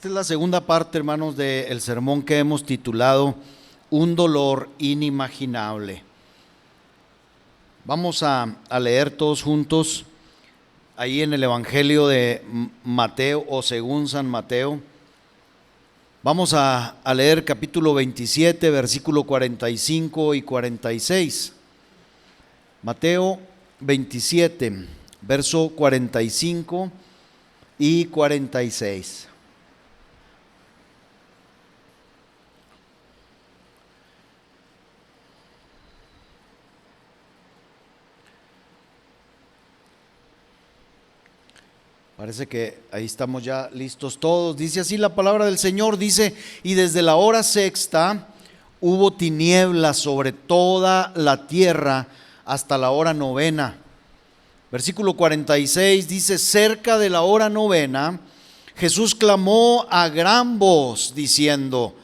Esta es la segunda parte, hermanos, del sermón que hemos titulado Un dolor inimaginable. Vamos a leer todos juntos ahí en el Evangelio de Mateo o según San Mateo. Vamos a leer capítulo 27, versículo 45 y 46. Mateo 27, verso 45 y 46. Parece que ahí estamos ya listos todos. Dice así la palabra del Señor, dice: y desde la hora sexta hubo tinieblas sobre toda la tierra hasta la hora novena. Versículo 46 dice: cerca de la hora novena, Jesús clamó a gran voz diciendo: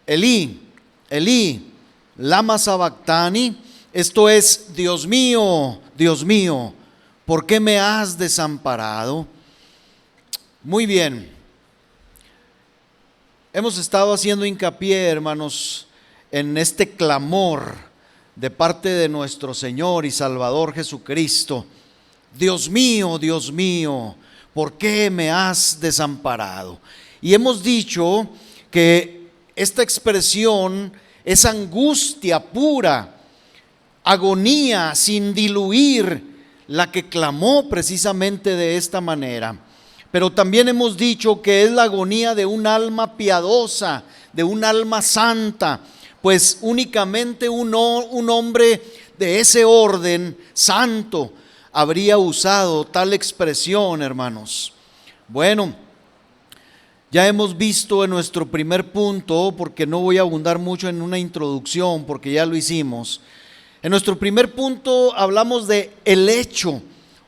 Elí, Elí, lama sabactani. Esto es: Dios mío, ¿por qué me has desamparado? Muy bien, hemos estado haciendo hincapié, hermanos, en este clamor de parte de nuestro Señor y Salvador Jesucristo: Dios mío, ¿por qué me has desamparado? Y hemos dicho que esta expresión es angustia pura, agonía sin diluir, la que clamó precisamente de esta manera. Pero también hemos dicho que es la agonía de un alma piadosa, de un alma santa, pues únicamente un hombre de ese orden santo habría usado tal expresión, hermanos. Bueno, ya hemos visto en nuestro primer punto, porque no voy a abundar mucho en una introducción, porque ya lo hicimos. En nuestro primer punto hablamos de el hecho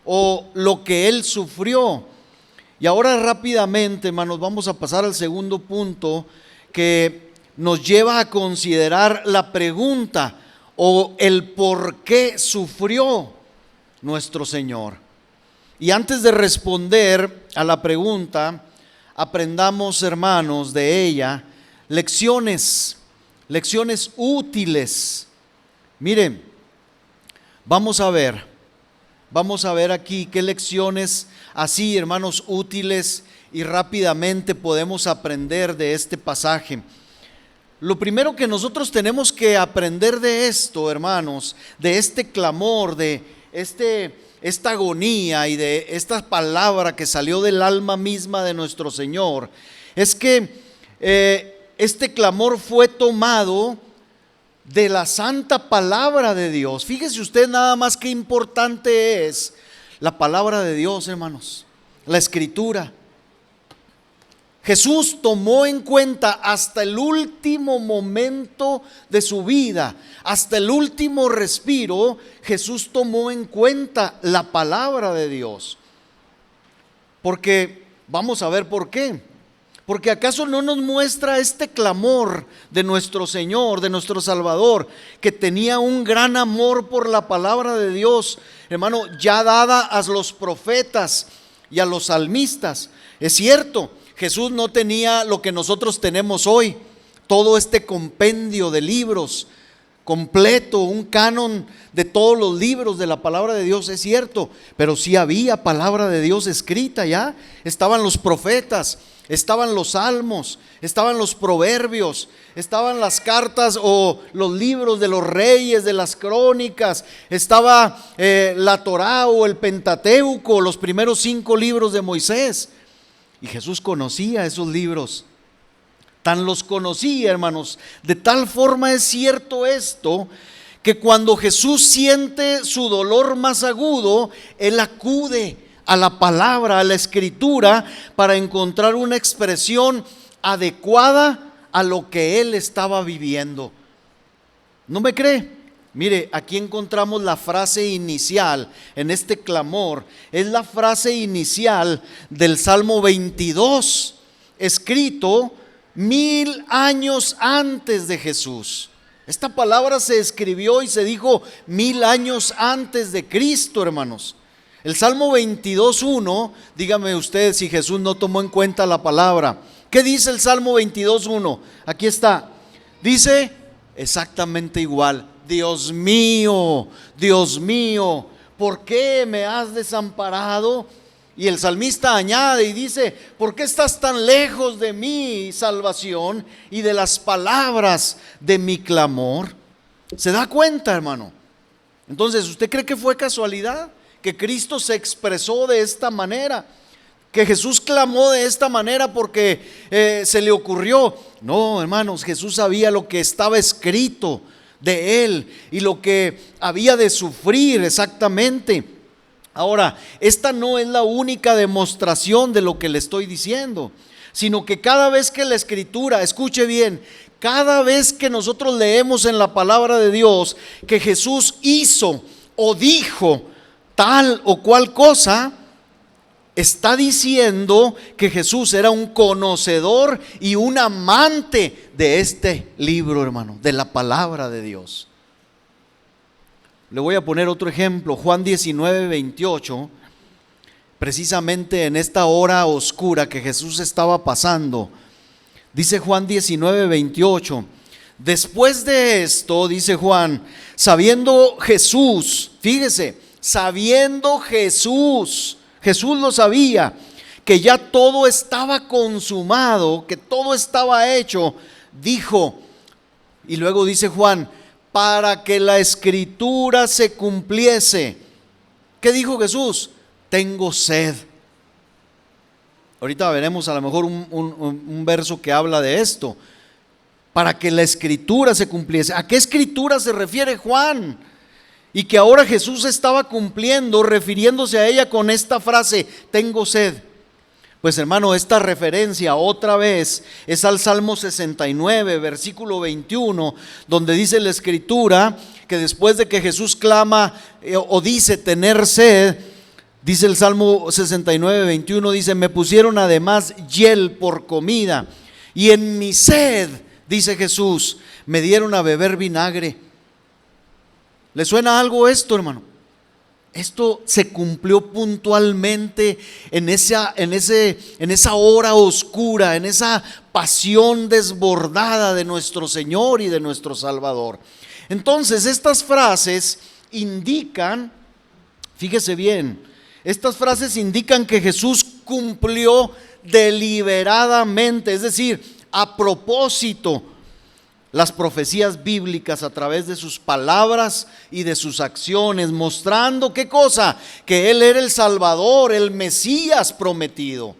o lo que él sufrió. Y ahora rápidamente, hermanos, vamos a pasar al segundo punto, que nos lleva a considerar la pregunta o el por qué sufrió nuestro Señor. Y antes de responder a la pregunta, aprendamos, hermanos, de ella lecciones útiles. Miren, vamos a ver aquí qué lecciones así, hermanos, útiles y rápidamente podemos aprender de este pasaje. Lo primero que nosotros tenemos que aprender de esto, hermanos, de este clamor, de esta agonía y de esta palabra que salió del alma misma de nuestro Señor, es que este clamor fue tomado de la santa palabra de Dios. Fíjese usted nada más qué importante es la palabra de Dios, hermanos, la Escritura. Jesús tomó en cuenta hasta el último momento de su vida, hasta el último respiro. Jesús tomó en cuenta la palabra de Dios. Porque vamos a ver por qué. Porque ¿acaso no nos muestra este clamor de nuestro Señor, de nuestro Salvador, que tenía un gran amor por la palabra de Dios, hermano, ya dada a los profetas y a los salmistas? Es cierto, Jesús no tenía lo que nosotros tenemos hoy, todo este compendio de libros completo, un canon de todos los libros de la palabra de Dios, es cierto, pero sí había palabra de Dios escrita ya, estaban los profetas, estaban los salmos, estaban los proverbios, estaban las cartas o los libros de los reyes, de las crónicas, estaba la Torá o el Pentateuco, los primeros 5 libros de Moisés. Y Jesús conocía esos libros, tan los conocía, hermanos. De tal forma es cierto esto, que cuando Jesús siente su dolor más agudo, Él acude a la palabra, a la Escritura, para encontrar una expresión adecuada a lo que Él estaba viviendo. ¿No me cree? Mire, aquí encontramos la frase inicial en este clamor. Es la frase inicial del Salmo 22, escrito 1000 años antes de Jesús. Esta palabra se escribió y se dijo 1000 años antes de Cristo, hermanos. El Salmo 22:1, dígame usted si Jesús no tomó en cuenta la palabra. ¿Qué dice el Salmo 22:1? Aquí está. Dice exactamente igual: Dios mío, ¿por qué me has desamparado? Y el salmista añade y dice: ¿por qué estás tan lejos de mi salvación y de las palabras de mi clamor? ¿Se da cuenta, hermano? Entonces, ¿usted cree que fue casualidad que Cristo se expresó de esta manera? Que Jesús clamó de esta manera porque se le ocurrió. No, hermanos, Jesús sabía lo que estaba escrito de él y lo que había de sufrir exactamente. Ahora, esta no es la única demostración de lo que le estoy diciendo, sino que cada vez que la Escritura, escuche bien, cada vez que nosotros leemos en la palabra de Dios que Jesús hizo o dijo tal o cual cosa, está diciendo que Jesús era un conocedor y un amante de este libro, hermano, de la palabra de Dios. Le voy a poner otro ejemplo, Juan 19:28, precisamente en esta hora oscura que Jesús estaba pasando. Dice Juan 19:28, después de esto, dice Juan, sabiendo Jesús, fíjese, sabiendo Jesús lo sabía, que ya todo estaba consumado, que todo estaba hecho, dijo, y luego dice Juan, para que la Escritura se cumpliese. ¿Qué dijo Jesús? Tengo sed. Ahorita veremos a lo mejor un verso que habla de esto. Para que la Escritura se cumpliese. ¿A qué Escritura se refiere Juan? Y que ahora Jesús estaba cumpliendo, refiriéndose a ella con esta frase, tengo sed. Pues hermano, esta referencia otra vez es al Salmo 69, versículo 21, donde dice la Escritura que después de que Jesús clama o dice tener sed, dice el Salmo 69, 21, dice, me pusieron además hiel por comida y en mi sed, dice Jesús, me dieron a beber vinagre. ¿Le suena algo esto, hermano? Esto se cumplió puntualmente en esa hora oscura, en esa pasión desbordada de nuestro Señor y de nuestro Salvador. Entonces, estas frases indican, fíjese bien, estas frases indican que Jesús cumplió deliberadamente, es decir, a propósito, las profecías bíblicas a través de sus palabras y de sus acciones, mostrando ¿qué cosa? Que Él era el Salvador, el Mesías prometido.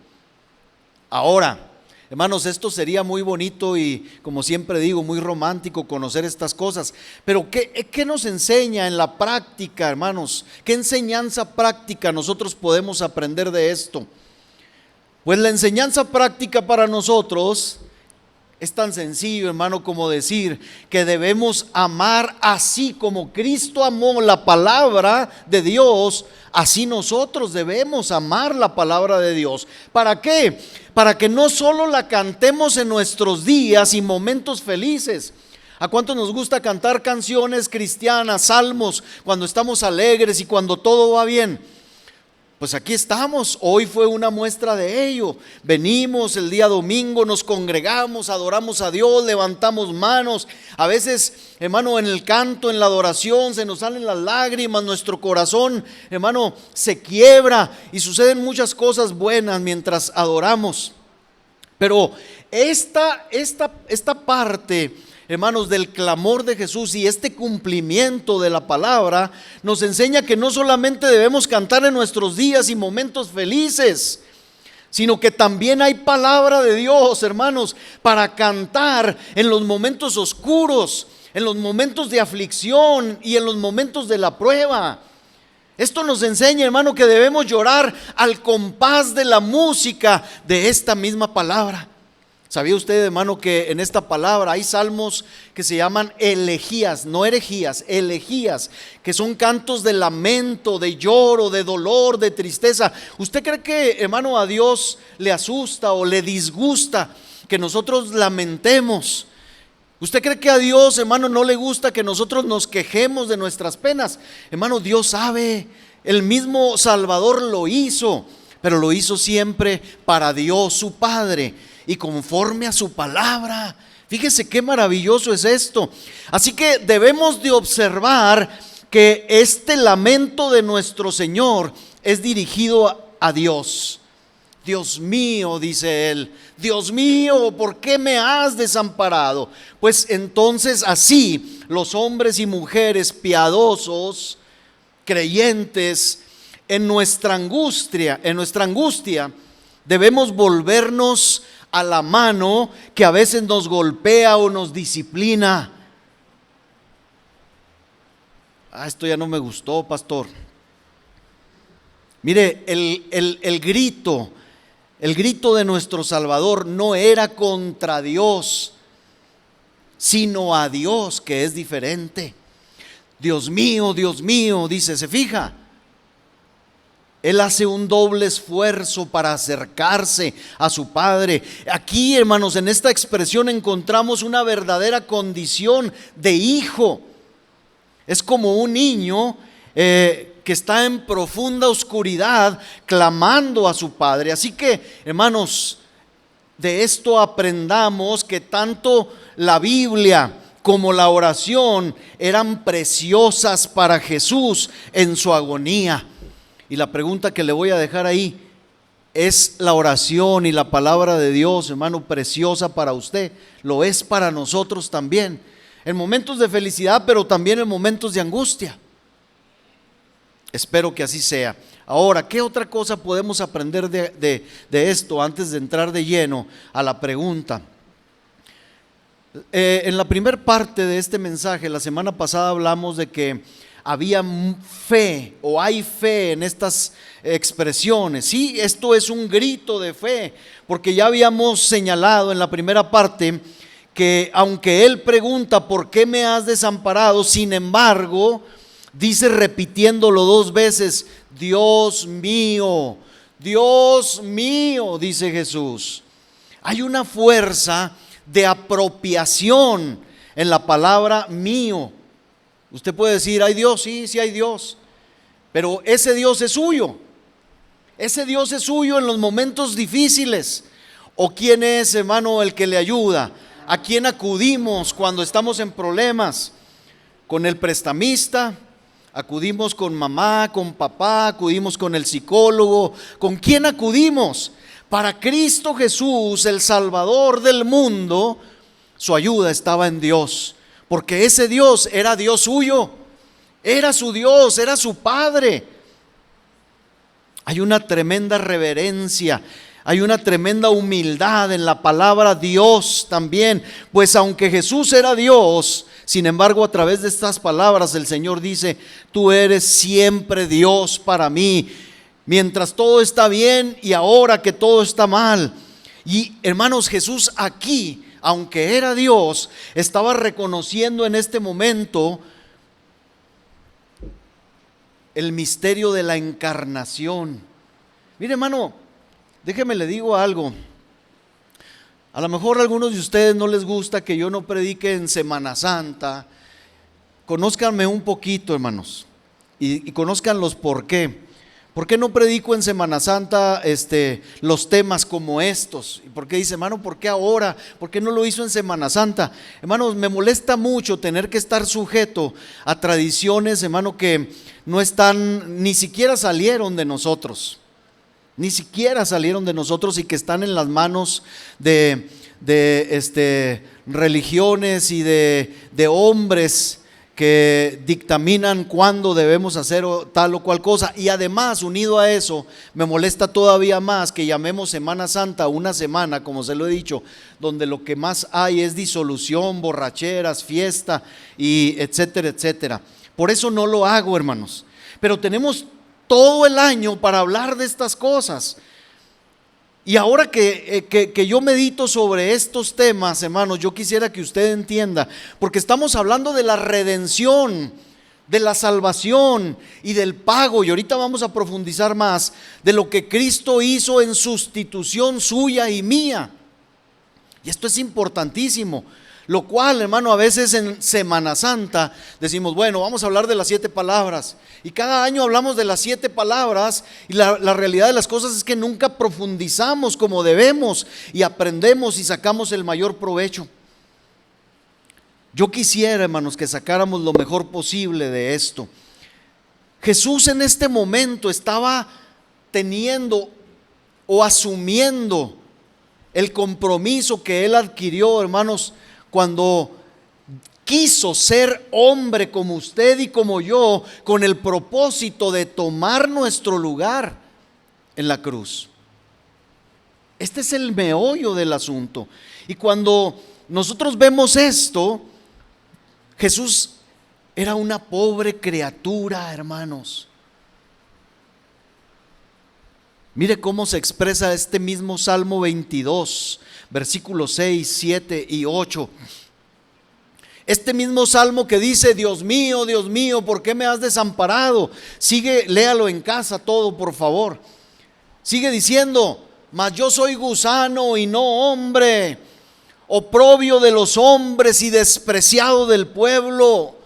Ahora, hermanos, esto sería muy bonito y, como siempre digo, muy romántico conocer estas cosas, pero ¿qué nos enseña en la práctica, hermanos? ¿Qué enseñanza práctica nosotros podemos aprender de esto? Pues la enseñanza práctica para nosotros es tan sencillo, hermano, como decir que debemos amar así como Cristo amó la palabra de Dios, así nosotros debemos amar la palabra de Dios. ¿Para qué? Para que no solo la cantemos en nuestros días y momentos felices. ¿A cuánto nos gusta cantar canciones cristianas, salmos, cuando estamos alegres y cuando todo va bien? Pues aquí estamos, hoy fue una muestra de ello. Venimos el día domingo, nos congregamos, adoramos a Dios, levantamos manos. A veces, hermano, en el canto, en la adoración, se nos salen las lágrimas, nuestro corazón, hermano, se quiebra y suceden muchas cosas buenas mientras adoramos. Pero esta parte, hermanos, del clamor de Jesús y este cumplimiento de la palabra nos enseña que no solamente debemos cantar en nuestros días y momentos felices, sino que también hay palabra de Dios, hermanos, para cantar en los momentos oscuros, en los momentos de aflicción y en los momentos de la prueba. Esto nos enseña, hermano, que debemos llorar al compás de la música de esta misma palabra. ¿Sabía usted, hermano, que en esta palabra hay salmos que se llaman elegías, no herejías, elegías, que son cantos de lamento, de lloro, de dolor, de tristeza? ¿Usted cree que, hermano, a Dios le asusta o le disgusta que nosotros lamentemos? ¿Usted cree que a Dios, hermano, no le gusta que nosotros nos quejemos de nuestras penas? Hermano, Dios sabe, el mismo Salvador lo hizo, pero lo hizo siempre para Dios su Padre. y conforme a su palabra. Fíjese qué maravilloso es esto. Así que debemos de observar que este lamento de nuestro Señor es dirigido a Dios. Dios mío, dice él, Dios mío, ¿por qué me has desamparado? Pues entonces así los hombres y mujeres piadosos, creyentes, en nuestra angustia, debemos volvernos a la mano que a veces nos golpea o nos disciplina. Esto ya no me gustó, pastor. Mire, el grito de nuestro Salvador no era contra Dios, sino a Dios, que es diferente. Dios mío, dice, ¿se fija? Él hace un doble esfuerzo para acercarse a su Padre. Aquí, hermanos, en esta expresión encontramos una verdadera condición de hijo. Es como un niño que está en profunda oscuridad clamando a su Padre. Así que, hermanos, de esto aprendamos que tanto la Biblia como la oración eran preciosas para Jesús en su agonía. Y la pregunta que le voy a dejar ahí, ¿es la oración y la palabra de Dios, hermano, preciosa para usted? Lo es para nosotros también, en momentos de felicidad, pero también en momentos de angustia. Espero que así sea. Ahora, ¿qué otra cosa podemos aprender de esto antes de entrar de lleno a la pregunta? En la primera parte de este mensaje, la semana pasada hablamos de que había fe o hay fe en estas expresiones. Sí, esto es un grito de fe, porque ya habíamos señalado en la primera parte que aunque él pregunta ¿por qué me has desamparado?, sin embargo dice repitiéndolo 2 veces, Dios mío, dice Jesús. Hay una fuerza de apropiación en la palabra mío. Usted puede decir, ¿hay Dios? Sí hay Dios, pero ese Dios es suyo. Ese Dios es suyo en los momentos difíciles. ¿O quién es, hermano, el que le ayuda? ¿A quién acudimos cuando estamos en problemas? ¿Con el prestamista? ¿Acudimos con mamá, con papá? ¿Acudimos con el psicólogo? ¿Con quién acudimos? Para Cristo Jesús, el Salvador del mundo, su ayuda estaba en Dios. Porque ese Dios era Dios suyo, era su Dios, era su Padre. Hay una tremenda reverencia, hay una tremenda humildad en la palabra Dios también. Pues aunque Jesús era Dios, sin embargo a través de estas palabras el Señor dice, tú eres siempre Dios para mí, mientras todo está bien y ahora que todo está mal. Y hermanos, Jesús aquí, aunque era Dios, estaba reconociendo en este momento el misterio de la encarnación. Mire, hermano, déjeme le digo algo. A lo mejor a algunos de ustedes no les gusta que yo no predique en Semana Santa. Conózcanme un poquito, hermanos, y conozcan los por qué. ¿Por qué no predico en Semana Santa los temas como estos? ¿Y por qué dice, hermano, por qué ahora? ¿Por qué no lo hizo en Semana Santa? Hermanos, me molesta mucho tener que estar sujeto a tradiciones, hermano, que no están, ni siquiera salieron de nosotros. Ni siquiera salieron de nosotros y que están en las manos de religiones y de hombres que dictaminan cuándo debemos hacer tal o cual cosa. Y además, unido a eso, me molesta todavía más que llamemos Semana Santa una semana, como se lo he dicho, donde lo que más hay es disolución, borracheras, fiesta y etcétera, etcétera. Por eso no lo hago, hermanos. Pero tenemos todo el año para hablar de estas cosas. Y ahora que yo medito sobre estos temas, hermanos, yo quisiera que usted entienda, porque estamos hablando de la redención, de la salvación y del pago, y ahorita vamos a profundizar más de lo que Cristo hizo en sustitución suya y mía. Y esto es importantísimo. Lo cual, hermano, a veces en Semana Santa decimos, bueno, vamos a hablar de las 7 palabras. Y cada año hablamos de las 7 palabras y la realidad de las cosas es que nunca profundizamos como debemos y aprendemos y sacamos el mayor provecho. Yo quisiera, hermanos, que sacáramos lo mejor posible de esto. Jesús en este momento estaba teniendo o asumiendo el compromiso que Él adquirió, hermanos, cuando quiso ser hombre como usted y como yo, con el propósito de tomar nuestro lugar en la cruz. Este es el meollo del asunto. Y cuando nosotros vemos esto, Jesús era una pobre criatura, hermanos. Mire cómo se expresa este mismo Salmo 22, versículos 6, 7 y 8. Este mismo salmo que dice, Dios mío, ¿por qué me has desamparado? Sigue, léalo en casa todo, por favor. Sigue diciendo, mas yo soy gusano y no hombre, oprobio de los hombres y despreciado del pueblo.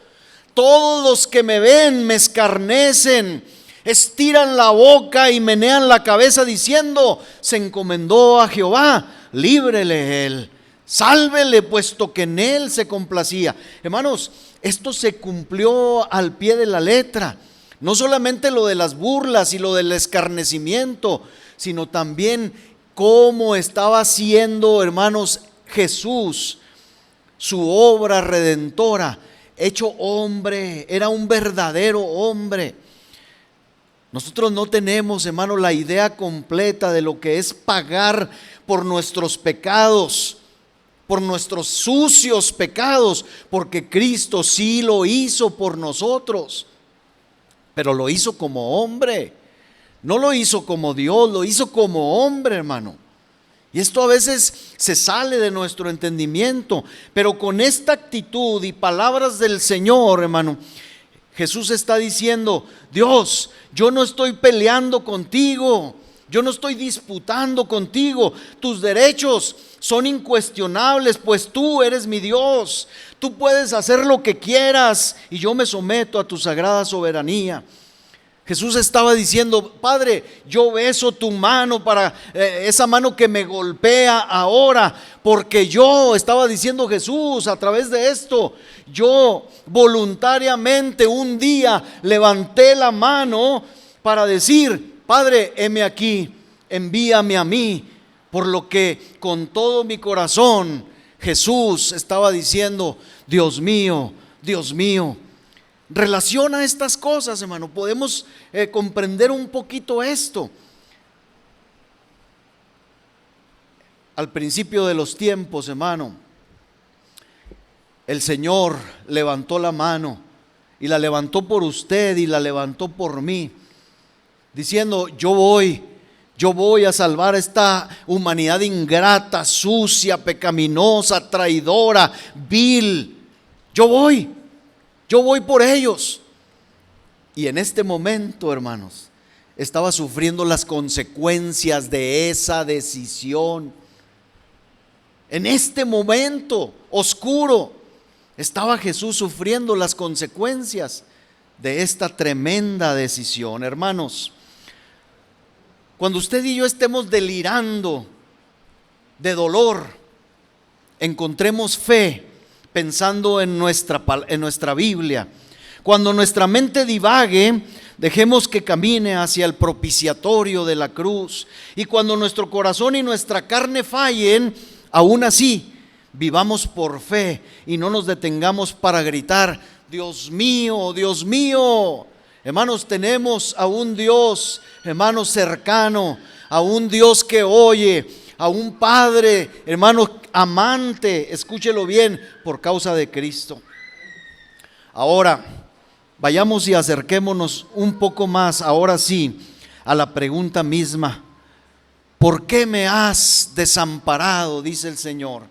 Todos los que me ven me escarnecen, estiran la boca y menean la cabeza diciendo, se encomendó a Jehová, líbrele él. Sálvele, puesto que en él se complacía. Hermanos, esto se cumplió al pie de la letra. No solamente lo de las burlas y lo del escarnecimiento, sino también cómo estaba haciendo, hermanos, Jesús, su obra redentora, hecho hombre, era un verdadero hombre. Nosotros no tenemos, hermanos, la idea completa de lo que es pagar por nuestros pecados, por nuestros sucios pecados, porque Cristo sí lo hizo por nosotros, pero lo hizo como hombre, no lo hizo como Dios, lo hizo como hombre, hermano. Y esto a veces se sale de nuestro entendimiento, pero con esta actitud y palabras del Señor, hermano, Jesús está diciendo, Dios, yo no estoy peleando contigo, yo no estoy disputando contigo, tus derechos son incuestionables, pues tú eres mi Dios, tú puedes hacer lo que quieras y yo me someto a tu sagrada soberanía. Jesús estaba diciendo, Padre, yo beso tu mano para esa mano que me golpea ahora, porque yo, estaba diciendo Jesús a través de esto, yo voluntariamente un día levanté la mano para decir, Padre, heme aquí, envíame a mí, por lo que con todo mi corazón Jesús estaba diciendo, Dios mío, Dios mío. Relaciona estas cosas, hermano, podemos comprender un poquito esto. Al principio de los tiempos, hermano, el Señor levantó la mano y la levantó por usted y la levantó por mí, diciendo, yo voy a salvar esta humanidad ingrata, sucia, pecaminosa, traidora, vil. Yo voy por ellos. Y en este momento, hermanos, estaba sufriendo las consecuencias de esa decisión. En este momento oscuro estaba Jesús sufriendo las consecuencias de esta tremenda decisión. Hermanos, cuando usted y yo estemos delirando de dolor, encontremos fe pensando en nuestra Biblia. Cuando nuestra mente divague, dejemos que camine hacia el propiciatorio de la cruz. Y cuando nuestro corazón y nuestra carne fallen, aún así, vivamos por fe y no nos detengamos para gritar, Dios mío, Dios mío. Hermanos, tenemos a un Dios, hermanos, cercano, a un Dios que oye, a un Padre, hermanos, amante, escúchelo bien, por causa de Cristo. Ahora, vayamos y acerquémonos un poco más, ahora sí, a la pregunta misma. ¿Por qué me has desamparado?, dice el Señor.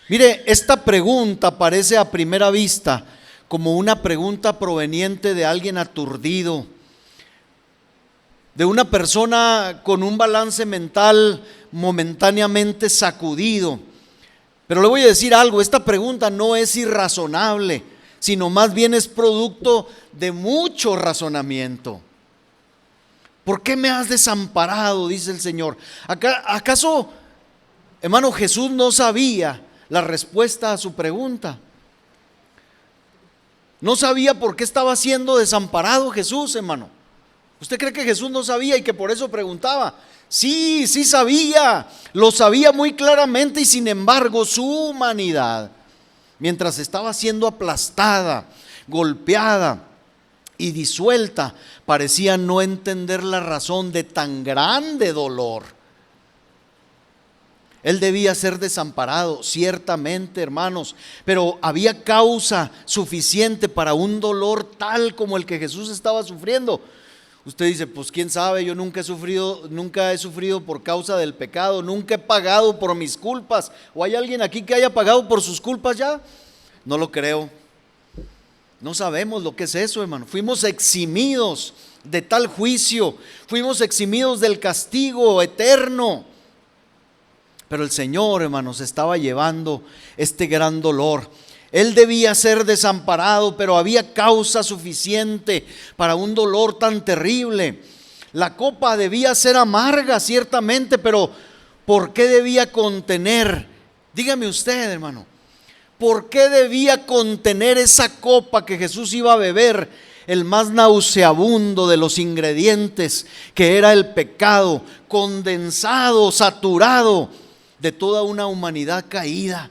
Mire, esta pregunta parece a primera vista como una pregunta proveniente de alguien aturdido, de una persona con un balance mental momentáneamente sacudido. Pero le voy a decir algo, esta pregunta no es irrazonable, sino más bien es producto de mucho razonamiento. ¿Por qué me has desamparado?, dice el Señor. ¿Acaso, hermano, Jesús no sabía la respuesta a su pregunta? ¿No sabía por qué estaba siendo desamparado Jesús, hermano? ¿Usted cree que Jesús no sabía y que por eso preguntaba? Sí, sí sabía, lo sabía muy claramente, y sin embargo su humanidad, mientras estaba siendo aplastada, golpeada y disuelta, parecía no entender la razón de tan grande dolor. Él debía ser desamparado, ciertamente, hermanos, pero había causa suficiente para un dolor tal como el que Jesús estaba sufriendo. Usted dice, pues quién sabe, yo nunca he sufrido por causa del pecado, nunca he pagado por mis culpas. ¿O hay alguien aquí que haya pagado por sus culpas ya? No lo creo. No sabemos lo que es eso, hermano. Fuimos eximidos de tal juicio, fuimos eximidos del castigo eterno. Pero el Señor, hermanos, estaba llevando este gran dolor. Él debía ser desamparado, pero había causa suficiente para un dolor tan terrible. La copa debía ser amarga, ciertamente, pero ¿por qué debía contener? Dígame usted, hermano, ¿por qué debía contener esa copa que Jesús iba a beber? El más nauseabundo de los ingredientes, que era el pecado, condensado, saturado de toda una humanidad caída.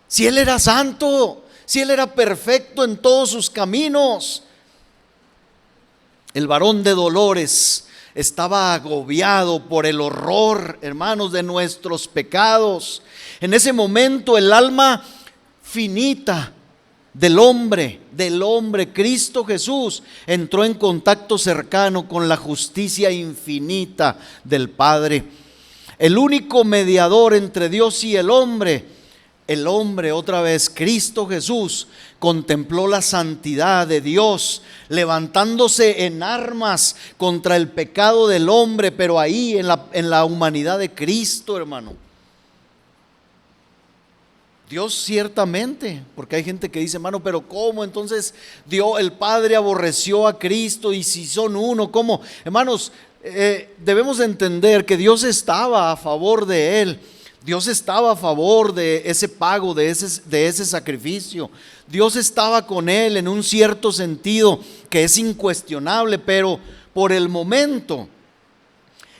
Si Él era santo, si Él era perfecto en todos sus caminos. El varón de dolores estaba agobiado por el horror, hermanos, de nuestros pecados. En ese momento el alma finita del hombre, Cristo Jesús, entró en contacto cercano con la justicia infinita del Padre. El único mediador entre Dios y el hombre otra vez, Cristo Jesús, contempló la santidad de Dios, levantándose en armas contra el pecado del hombre, pero ahí en la humanidad de Cristo, hermano. Dios ciertamente, porque hay gente que dice, hermano, pero ¿cómo entonces Dios, el Padre, aborreció a Cristo? Y si son uno, ¿cómo? Hermanos, debemos entender que Dios estaba a favor de él. Dios estaba a favor de ese pago, de ese sacrificio. Dios estaba con él en un cierto sentido que es incuestionable, pero por el momento,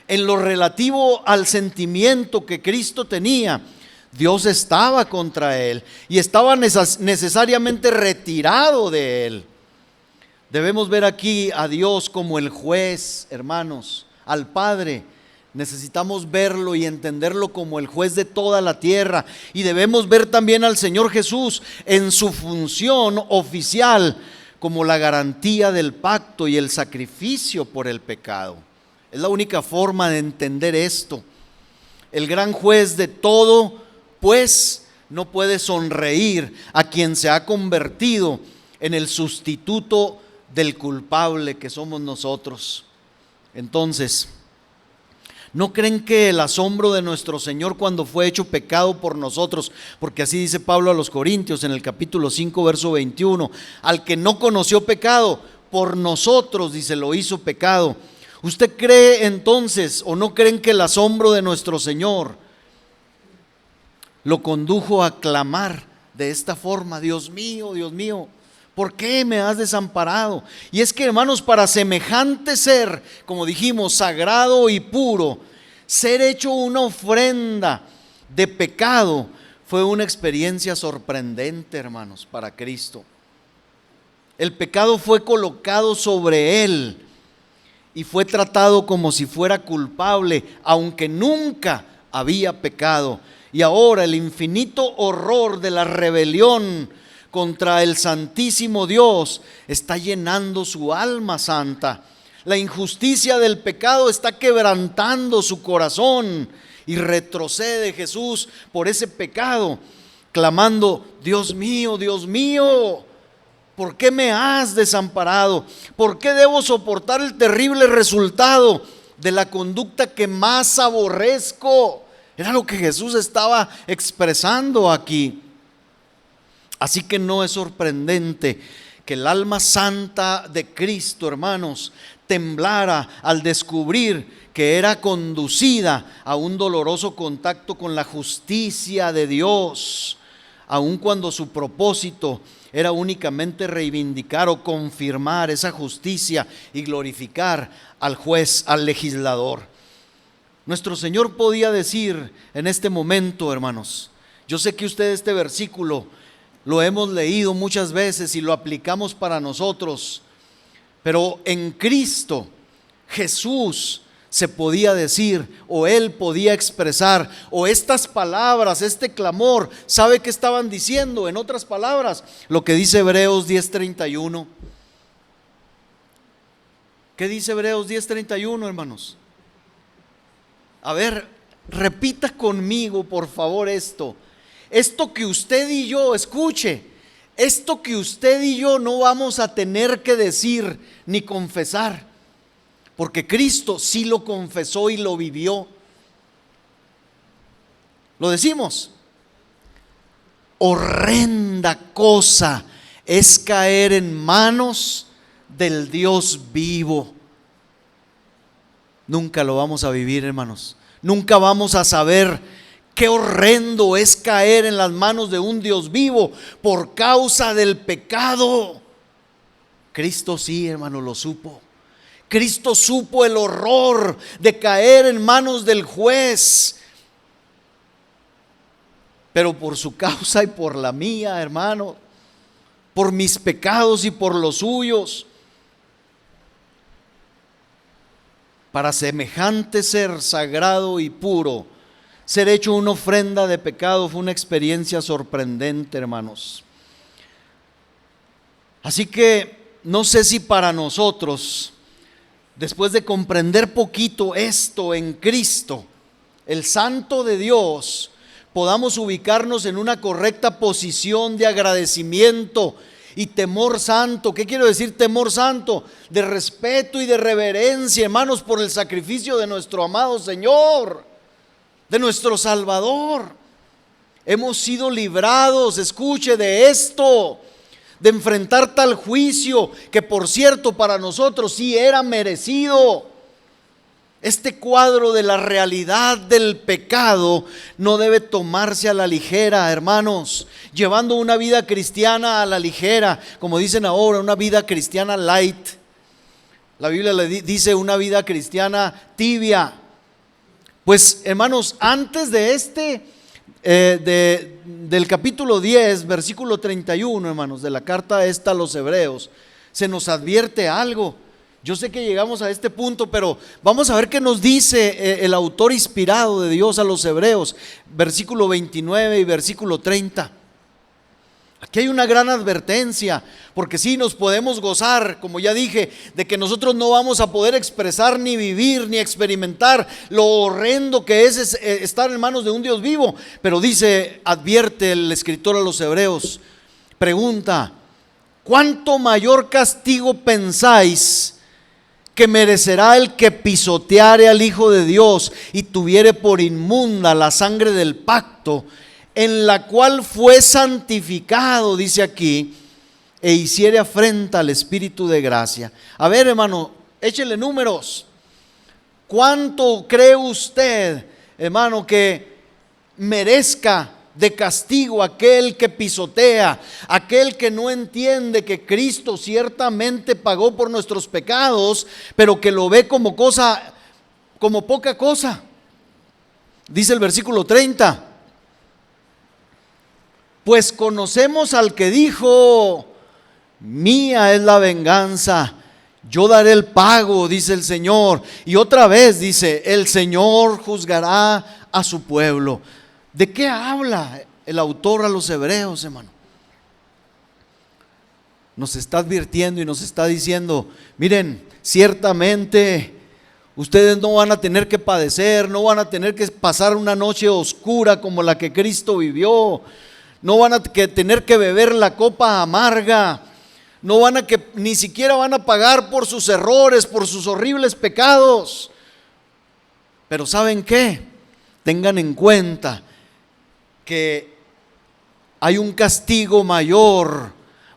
en lo relativo al sentimiento que Cristo tenía, Dios estaba contra él y estaba necesariamente retirado de él. Debemos ver aquí a Dios como el juez, hermanos, al Padre. Necesitamos verlo y entenderlo como el juez de toda la tierra, y debemos ver también al Señor Jesús en su función oficial como la garantía del pacto y el sacrificio por el pecado. Es la única forma de entender esto. El gran juez de todo, pues, no puede sonreír a quien se ha convertido en el sustituto del culpable que somos nosotros. Entonces, ¿no creen que el asombro de nuestro Señor cuando fue hecho pecado por nosotros? Porque así dice Pablo a los Corintios en el capítulo 5, verso 21. Al que no conoció pecado, por nosotros, dice, lo hizo pecado. ¿Usted cree entonces o no creen que el asombro de nuestro Señor lo condujo a clamar de esta forma? Dios mío, ¿por qué me has desamparado? Y es que, hermanos, para semejante ser, como dijimos, sagrado y puro, ser hecho una ofrenda de pecado, fue una experiencia sorprendente, hermanos, para Cristo. El pecado fue colocado sobre él y fue tratado como si fuera culpable, aunque nunca había pecado. Y ahora el infinito horror de la rebelión contra el santísimo Dios está llenando su alma santa. La injusticia del pecado está quebrantando su corazón y retrocede Jesús por ese pecado, clamando: Dios mío, ¿por qué me has desamparado? ¿Por qué debo soportar el terrible resultado de la conducta que más aborrezco? Era lo que Jesús estaba expresando aquí. Así que no es sorprendente que el alma santa de Cristo, hermanos, temblara al descubrir que era conducida a un doloroso contacto con la justicia de Dios, aun cuando su propósito era únicamente reivindicar o confirmar esa justicia y glorificar al juez, al legislador. Nuestro Señor podía decir en este momento, hermanos, yo sé que usted este versículo lo hemos leído muchas veces y lo aplicamos para nosotros, pero en Cristo Jesús se podía decir, o Él podía expresar, o estas palabras, este clamor, ¿sabe qué estaban diciendo? En otras palabras, lo que dice Hebreos 10:31. ¿Qué dice Hebreos 10:31, hermanos? A ver, repita conmigo, por favor, esto. Esto que usted y yo, escuche, esto que usted y yo no vamos a tener que decir ni confesar, porque Cristo sí lo confesó y lo vivió. Lo decimos. Horrenda cosa es caer en manos del Dios vivo. Nunca lo vamos a vivir, hermanos. Nunca vamos a saber qué horrendo es caer en las manos de un Dios vivo por causa del pecado. Cristo sí, hermano, lo supo. Cristo supo el horror de caer en manos del juez. Pero por su causa y por la mía, hermano, por mis pecados y por los suyos, para semejante ser sagrado y puro, ser hecho una ofrenda de pecado fue una experiencia sorprendente, hermanos. Así que no sé si para nosotros, después de comprender poquito esto en Cristo, el Santo de Dios, podamos ubicarnos en una correcta posición de agradecimiento y temor santo. ¿Qué quiero decir temor santo? De respeto y de reverencia, hermanos, por el sacrificio de nuestro amado Señor, de nuestro Salvador. Hemos sido librados, escuche, de esto, de enfrentar tal juicio que, por cierto, para nosotros sí era merecido. Este cuadro de la realidad del pecado no debe tomarse a la ligera, hermanos, llevando una vida cristiana a la ligera, como dicen ahora, una vida cristiana light. La Biblia le dice una vida cristiana tibia. Pues, hermanos, antes de del capítulo 10, versículo 31, hermanos, de la carta esta a los Hebreos, se nos advierte algo. Yo sé que llegamos a este punto, pero vamos a ver qué nos dice el autor inspirado de Dios a los Hebreos, versículo 29 y versículo 30. Aquí hay una gran advertencia, porque sí nos podemos gozar, como ya dije, de que nosotros no vamos a poder expresar, ni vivir, ni experimentar lo horrendo que es estar en manos de un Dios vivo. Pero dice, advierte el escritor a los Hebreos, pregunta, ¿cuánto mayor castigo pensáis que merecerá el que pisoteare al Hijo de Dios y tuviere por inmunda la sangre del pacto, en la cual fue santificado, dice aquí, e hiciere afrenta al Espíritu de gracia? A ver, hermano, échele números. ¿Cuánto cree usted, hermano, que merezca de castigo aquel que pisotea, aquel que no entiende que Cristo ciertamente pagó por nuestros pecados, pero que lo ve como cosa, como poca cosa? Dice el versículo 30, pues conocemos al que dijo, mía es la venganza, yo daré el pago, dice el Señor. Y otra vez dice, el Señor juzgará a su pueblo. ¿De qué habla el autor a los Hebreos, hermano? Nos está advirtiendo y nos está diciendo, miren, ciertamente ustedes no van a tener que padecer, no van a tener que pasar una noche oscura como la que Cristo vivió, no van a tener que beber la copa amarga, no van a que ni siquiera van a pagar por sus errores, por sus horribles pecados. Pero ¿saben qué? tengan en cuenta que hay un castigo mayor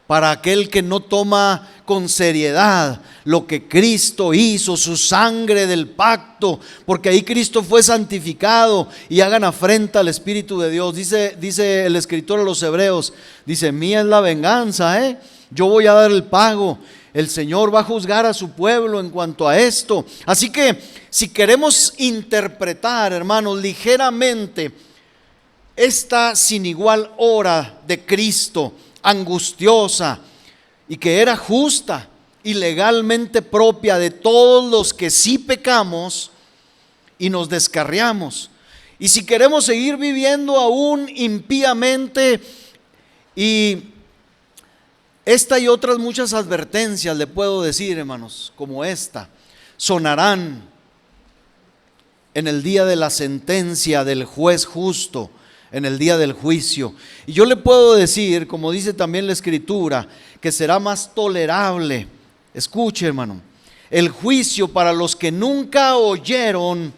para aquel que no toma con seriedad lo que Cristo hizo, su sangre del pacto, porque ahí Cristo fue santificado, y hagan afrenta al Espíritu de Dios. Dice el escritor a los Hebreos, dice: mía es la venganza, yo voy a dar el pago. El Señor va a juzgar a su pueblo en cuanto a esto. Así que si queremos interpretar, hermanos, ligeramente esta sin igual hora de Cristo, angustiosa, y que era justa y legalmente propia de todos los que sí pecamos y nos descarriamos, y si queremos seguir viviendo aún impíamente, y esta y otras muchas advertencias le puedo decir, hermanos, como esta, sonarán en el día de la sentencia del juez justo, en el día del juicio. Y yo le puedo decir, como dice también la Escritura, que será más tolerable, escuche, hermano, el juicio para los que nunca oyeron,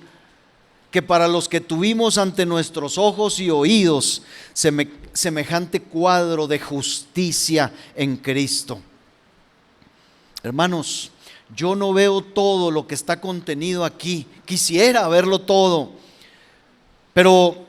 que para los que tuvimos ante nuestros ojos y oídos semejante cuadro de justicia en Cristo. Hermanos, yo no veo todo lo que está contenido aquí, quisiera verlo todo, pero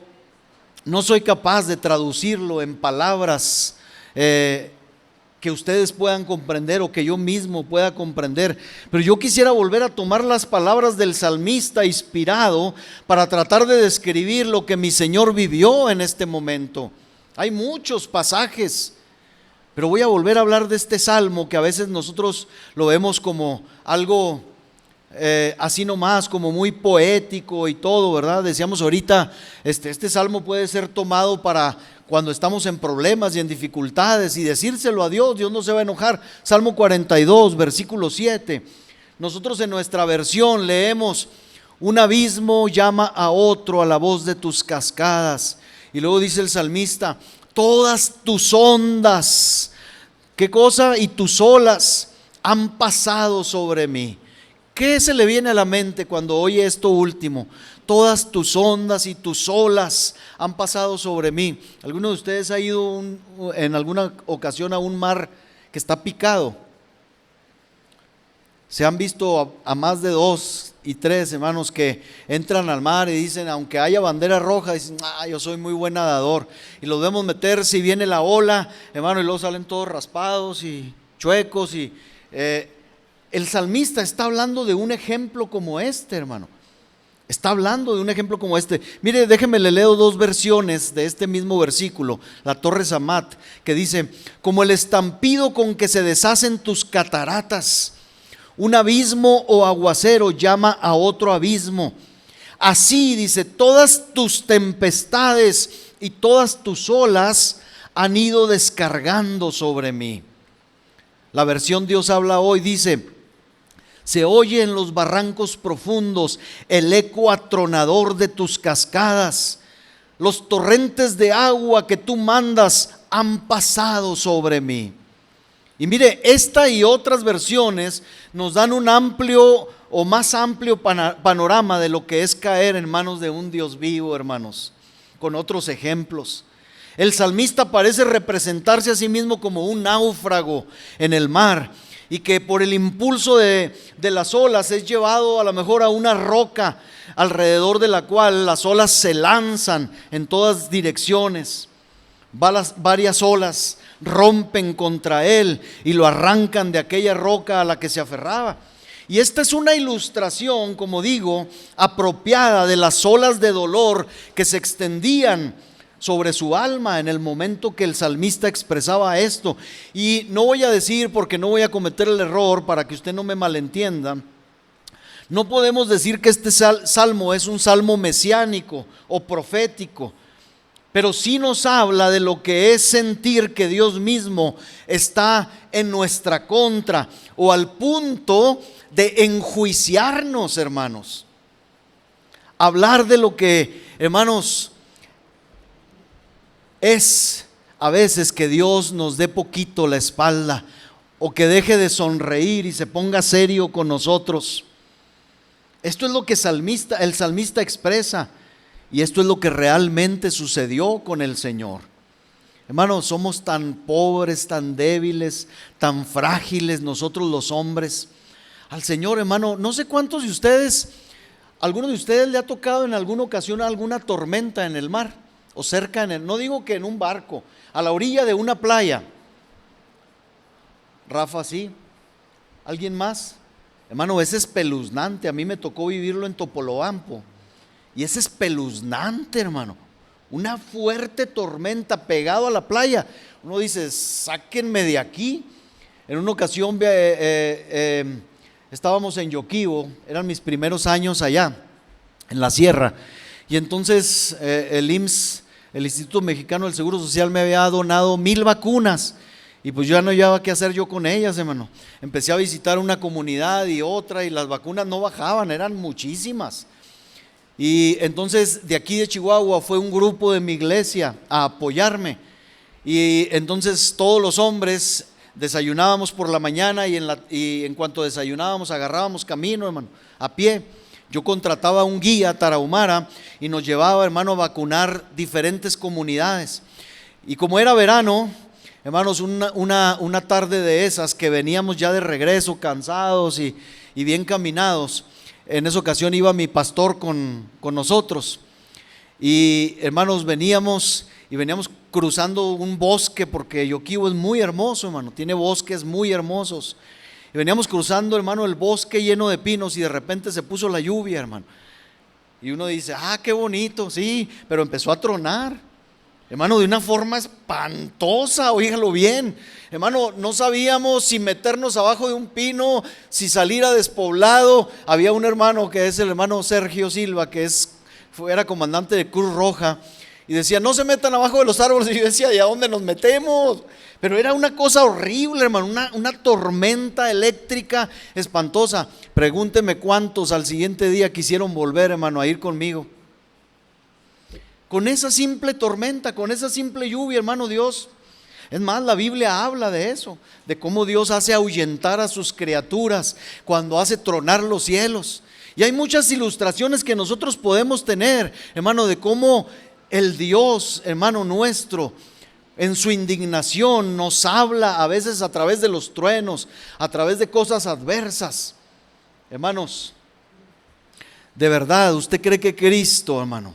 no soy capaz de traducirlo en palabras que ustedes puedan comprender, o que yo mismo pueda comprender. Pero yo quisiera volver a tomar las palabras del salmista inspirado para tratar de describir lo que mi Señor vivió en este momento. Hay muchos pasajes, pero voy a volver a hablar de este salmo, que a veces nosotros lo vemos como algo así nomás, como muy poético y todo, ¿verdad? Decíamos ahorita, este salmo puede ser tomado para cuando estamos en problemas y en dificultades, y decírselo a Dios. Dios no se va a enojar. Salmo 42, versículo 7. Nosotros en nuestra versión leemos: un abismo llama a otro a la voz de tus cascadas. Y luego dice el salmista: todas tus ondas, ¿qué cosa? Y tus olas han pasado sobre mí. ¿Qué se le viene a la mente cuando oye esto último? Todas tus ondas y tus olas han pasado sobre mí. ¿Alguno de ustedes ha ido en alguna ocasión a un mar que está picado? Se han visto a más de 2 y 3 hermanos que entran al mar y dicen, aunque haya bandera roja, dicen: yo soy muy buen nadador. Y los vemos meterse y viene la ola, hermano, y luego salen todos raspados y chuecos. Y el salmista está hablando de un ejemplo como este, hermano. Está hablando de un ejemplo como este. Mire, déjeme, le leo 2 versiones de este mismo versículo. La Torres Amat, que dice: como el estampido con que se deshacen tus cataratas, un abismo o aguacero llama a otro abismo. Así, dice, todas tus tempestades y todas tus olas han ido descargando sobre mí. La versión Dios habla hoy dice: se oye en los barrancos profundos el eco atronador de tus cascadas. Los torrentes de agua que tú mandas han pasado sobre mí. Y mire, esta y otras versiones nos dan un amplio o más amplio panorama de lo que es caer en manos de un Dios vivo, hermanos, con otros ejemplos. El salmista parece representarse a sí mismo como un náufrago en el mar, y que por el impulso de las olas es llevado a lo mejor a una roca alrededor de la cual las olas se lanzan en todas direcciones. Varias olas rompen contra él y lo arrancan de aquella roca a la que se aferraba. Y esta es una ilustración, como digo, apropiada de las olas de dolor que se extendían sobre su alma en el momento que el salmista expresaba esto. Y no voy a decir, porque no voy a cometer el error, para que usted no me malentienda, no podemos decir que este salmo es un salmo mesiánico o profético, pero sí nos habla de lo que es sentir que Dios mismo está en nuestra contra, o al punto de enjuiciarnos, hermanos. Hablar de lo que, hermanos, es a veces que Dios nos dé poquito la espalda, o que deje de sonreír y se ponga serio con nosotros. Esto es lo que el salmista expresa. Y esto es lo que realmente sucedió con el Señor. Hermanos, somos tan pobres, tan débiles, tan frágiles nosotros los hombres. Al Señor, hermano, no sé cuántos de ustedes, alguno de ustedes le ha tocado en alguna ocasión alguna tormenta en el mar o cerca no digo que en un barco, a la orilla de una playa. Rafa, sí. ¿Alguien más? Hermano, es espeluznante. A mí me tocó vivirlo en Topolobampo y es espeluznante, hermano. Una fuerte tormenta pegado a la playa. Uno dice, sáquenme de aquí. En una ocasión estábamos en Yoquibo, eran mis primeros años allá, en la sierra. Y entonces el IMSS, el Instituto Mexicano del Seguro Social, me había donado 1000 vacunas. Y pues yo ya no llevaba qué hacer yo con ellas, hermano. Empecé a visitar una comunidad y otra, y las vacunas no bajaban, eran muchísimas. Y entonces de aquí de Chihuahua fue un grupo de mi iglesia a apoyarme. Y entonces todos los hombres desayunábamos por la mañana y en cuanto desayunábamos agarrábamos camino, hermano, a pie. Yo contrataba a un guía tarahumara y nos llevaba, hermano, a vacunar diferentes comunidades. Y como era verano, hermanos, una tarde de esas que veníamos ya de regreso, cansados y bien caminados, en esa ocasión iba mi pastor con nosotros. Y hermanos, veníamos cruzando un bosque, porque Yoquibo es muy hermoso, hermano, tiene bosques muy hermosos. Y veníamos cruzando, hermano, el bosque lleno de pinos y de repente se puso la lluvia, hermano. Y uno dice, qué bonito, sí, pero empezó a tronar, hermano, de una forma espantosa, oígalo bien. Hermano, no sabíamos si meternos abajo de un pino, si salir a despoblado. Había un hermano que es el hermano Sergio Silva, que era comandante de Cruz Roja, y decía, no se metan abajo de los árboles. Y yo decía, ¿y a dónde nos metemos? Pero era una cosa horrible, hermano, una tormenta eléctrica espantosa. Pregúnteme cuántos al siguiente día quisieron volver, hermano, a ir conmigo. Con esa simple tormenta, con esa simple lluvia, hermano, Dios. Es más, la Biblia habla de eso, de cómo Dios hace ahuyentar a sus criaturas cuando hace tronar los cielos. Y hay muchas ilustraciones que nosotros podemos tener, hermano, de cómo el Dios, hermano nuestro, en su indignación nos habla a veces a través de los truenos, a través de cosas adversas. Hermanos, de verdad, ¿usted cree que Cristo, hermano,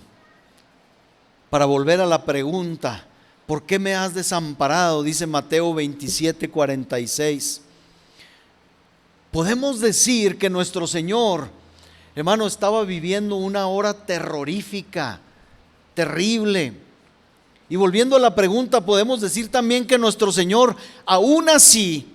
para volver a la pregunta, ¿por qué me has desamparado?, dice Mateo 27:46. Podemos decir que nuestro Señor, hermano, estaba viviendo una hora terrorífica, terrible. Y volviendo a la pregunta, podemos decir también que nuestro Señor aún así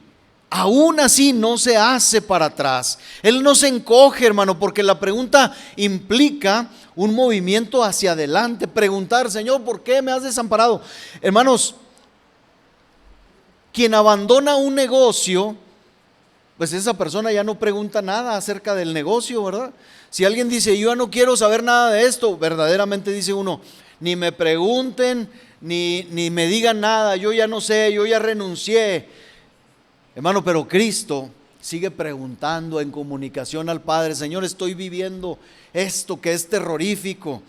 no se hace para atrás. Él no se encoge, hermano, porque la pregunta implica un movimiento hacia adelante. Preguntar, Señor, ¿por qué me has desamparado? Hermanos, quien abandona un negocio, pues esa persona ya no pregunta nada acerca del negocio, ¿verdad? Si alguien dice, yo ya no quiero saber nada de esto, verdaderamente dice uno, ni me pregunten, ni me digan nada, yo ya no sé, yo ya renuncié. Hermano, pero Cristo sigue preguntando en comunicación al Padre, Señor, estoy viviendo esto que es terrorífico.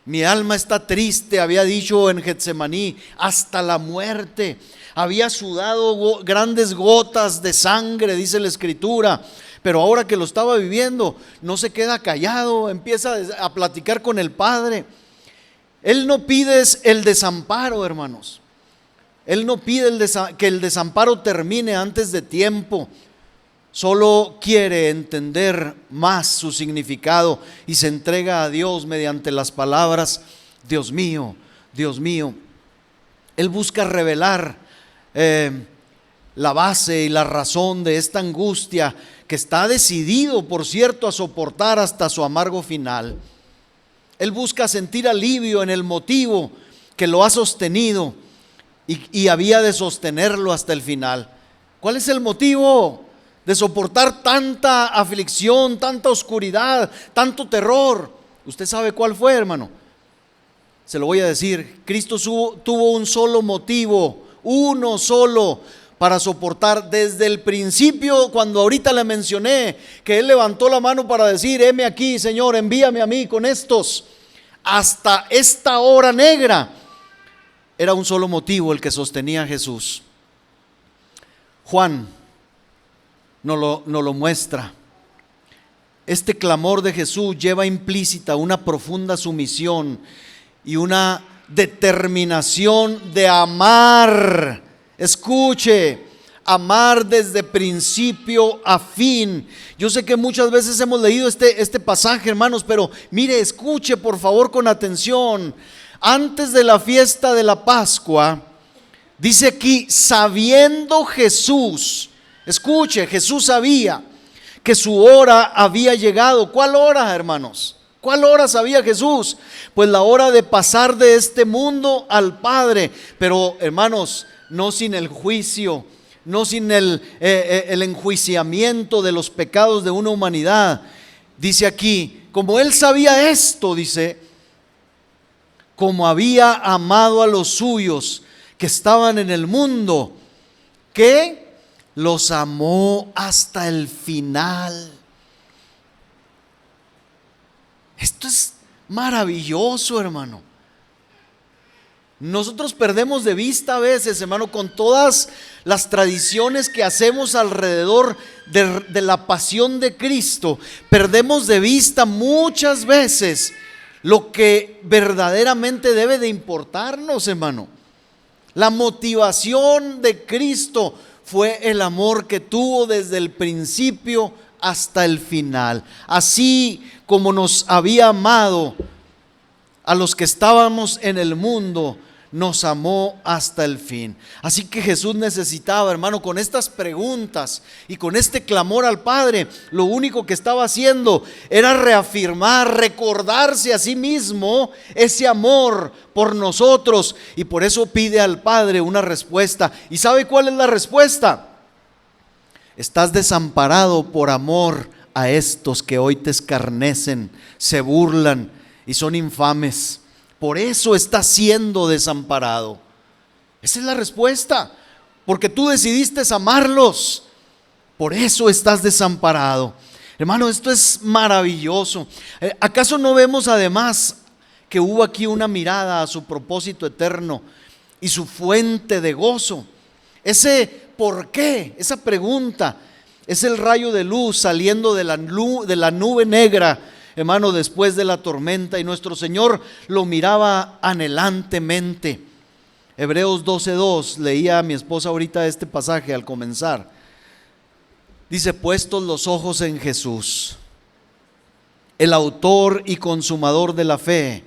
Mi alma está triste, había dicho en Getsemaní, hasta la muerte. Había sudado grandes gotas de sangre, dice la Escritura, pero ahora que lo estaba viviendo, no se queda callado, empieza a platicar con el Padre. Él no pide el desamparo, hermanos. Él no pide que el desamparo termine antes de tiempo. Solo quiere entender más su significado y se entrega a Dios mediante las palabras, Dios mío, Dios mío. Él busca revelar la base y la razón de esta angustia que está decidido, por cierto, a soportar hasta su amargo final. Él busca sentir alivio en el motivo que lo ha sostenido y había de sostenerlo hasta el final. ¿Cuál es el motivo de soportar tanta aflicción, tanta oscuridad, tanto terror? ¿Usted sabe cuál fue, hermano? Se lo voy a decir. Cristo tuvo un solo motivo, uno solo, para soportar desde el principio, cuando ahorita le mencioné que él levantó la mano para decir: heme aquí, Señor, envíame a mí con estos, hasta esta hora negra. Era un solo motivo el que sostenía a Jesús. Juan nos lo muestra. Este clamor de Jesús lleva implícita una profunda sumisión y una determinación de amar. Escuche, amar desde principio a fin. Yo sé que muchas veces hemos leído este pasaje, hermanos, pero mire, escuche por favor con atención. Antes de la fiesta de la Pascua, dice aquí: sabiendo Jesús, escuche, Jesús sabía que su hora había llegado. ¿Cuál hora, hermanos? ¿Cuál hora sabía Jesús? Pues la hora de pasar de este mundo al Padre. Pero, hermanos, no sin el juicio, no sin el enjuiciamiento de los pecados de una humanidad. Dice aquí, como él sabía esto, dice, como había amado a los suyos que estaban en el mundo, que los amó hasta el final. Esto es maravilloso, hermano. Nosotros perdemos de vista a veces, hermano, con todas las tradiciones que hacemos alrededor de la pasión de Cristo, perdemos de vista muchas veces lo que verdaderamente debe de importarnos, hermano. La motivación de Cristo fue el amor que tuvo desde el principio hasta el final. Así como nos había amado a los que estábamos en el mundo, nos amó hasta el fin. Así que Jesús necesitaba, hermano, con estas preguntas y con este clamor al Padre, lo único que estaba haciendo era reafirmar, recordarse a sí mismo ese amor por nosotros, y por eso pide al Padre una respuesta. ¿Y sabe cuál es la respuesta? Estás desamparado por amor a estos que hoy te escarnecen, se burlan y son infames. Por eso estás siendo desamparado. Esa es la respuesta. Porque tú decidiste amarlos. Por eso estás desamparado. Hermano, esto es maravilloso. ¿Acaso no vemos además que hubo aquí una mirada a su propósito eterno y su fuente de gozo? Ese ¿por qué? Esa pregunta es el rayo de luz saliendo de la nube negra, hermano, después de la tormenta, y nuestro Señor lo miraba anhelantemente. Hebreos 12:2, leía a mi esposa ahorita este pasaje al comenzar. Dice: puestos los ojos en Jesús, el autor y consumador de la fe.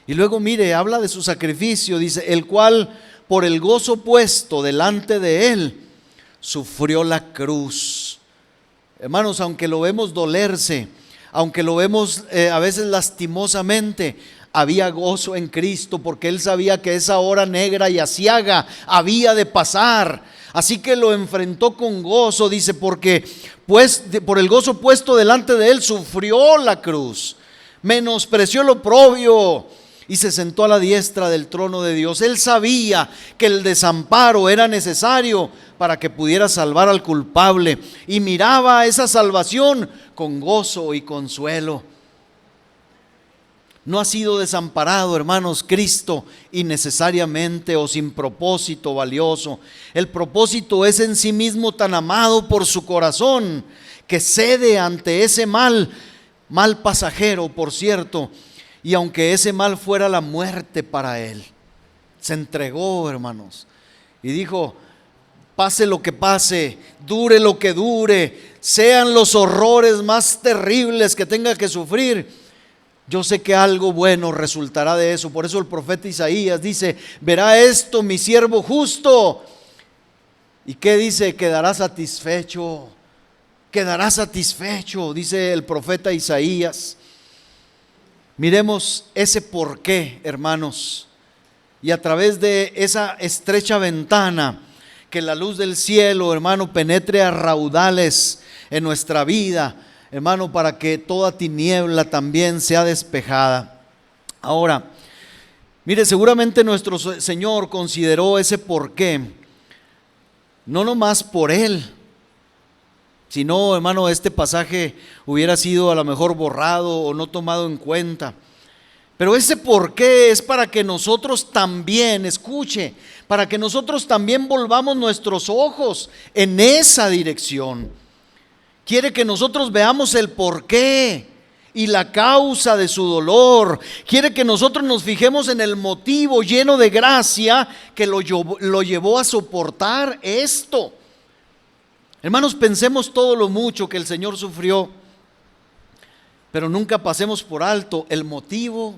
Y luego mire, habla de su sacrificio, dice: el cual por el gozo puesto delante de él, sufrió la cruz. Hermanos, aunque lo vemos dolerse, aunque lo vemos a veces lastimosamente, había gozo en Cristo, porque él sabía que esa hora negra y aciaga había de pasar. Así que lo enfrentó con gozo, dice, porque pues por el gozo puesto delante de él sufrió la cruz, menospreció el oprobio y se sentó a la diestra del trono de Dios. Él sabía que el desamparo era necesario para que pudiera salvar al culpable, y miraba esa salvación con gozo y consuelo. No ha sido desamparado, hermanos, Cristo innecesariamente o sin propósito valioso. El propósito es en sí mismo tan amado por su corazón que cede ante ese mal pasajero, por cierto, y aunque ese mal fuera la muerte para él, se entregó, hermanos, y dijo: pase lo que pase, dure lo que dure, sean los horrores más terribles que tenga que sufrir, yo sé que algo bueno resultará de eso. Por eso el profeta Isaías dice: verá esto mi siervo justo. ¿Y qué dice? Quedará satisfecho, dice el profeta Isaías. Miremos ese por qué, hermanos, y a través de esa estrecha ventana, que la luz del cielo, hermano, penetre a raudales en nuestra vida, hermano, para que toda tiniebla también sea despejada. Ahora, mire, seguramente nuestro Señor consideró ese por qué no nomás por Él. Si no, hermano, este pasaje hubiera sido a lo mejor borrado o no tomado en cuenta. Pero ese por qué es para que nosotros también, escuche, para que nosotros también volvamos nuestros ojos en esa dirección. Quiere que nosotros veamos el por qué y la causa de su dolor. Quiere que nosotros nos fijemos en el motivo lleno de gracia que lo llevó a soportar esto. Hermanos, pensemos todo lo mucho que el Señor sufrió, pero nunca pasemos por alto el motivo.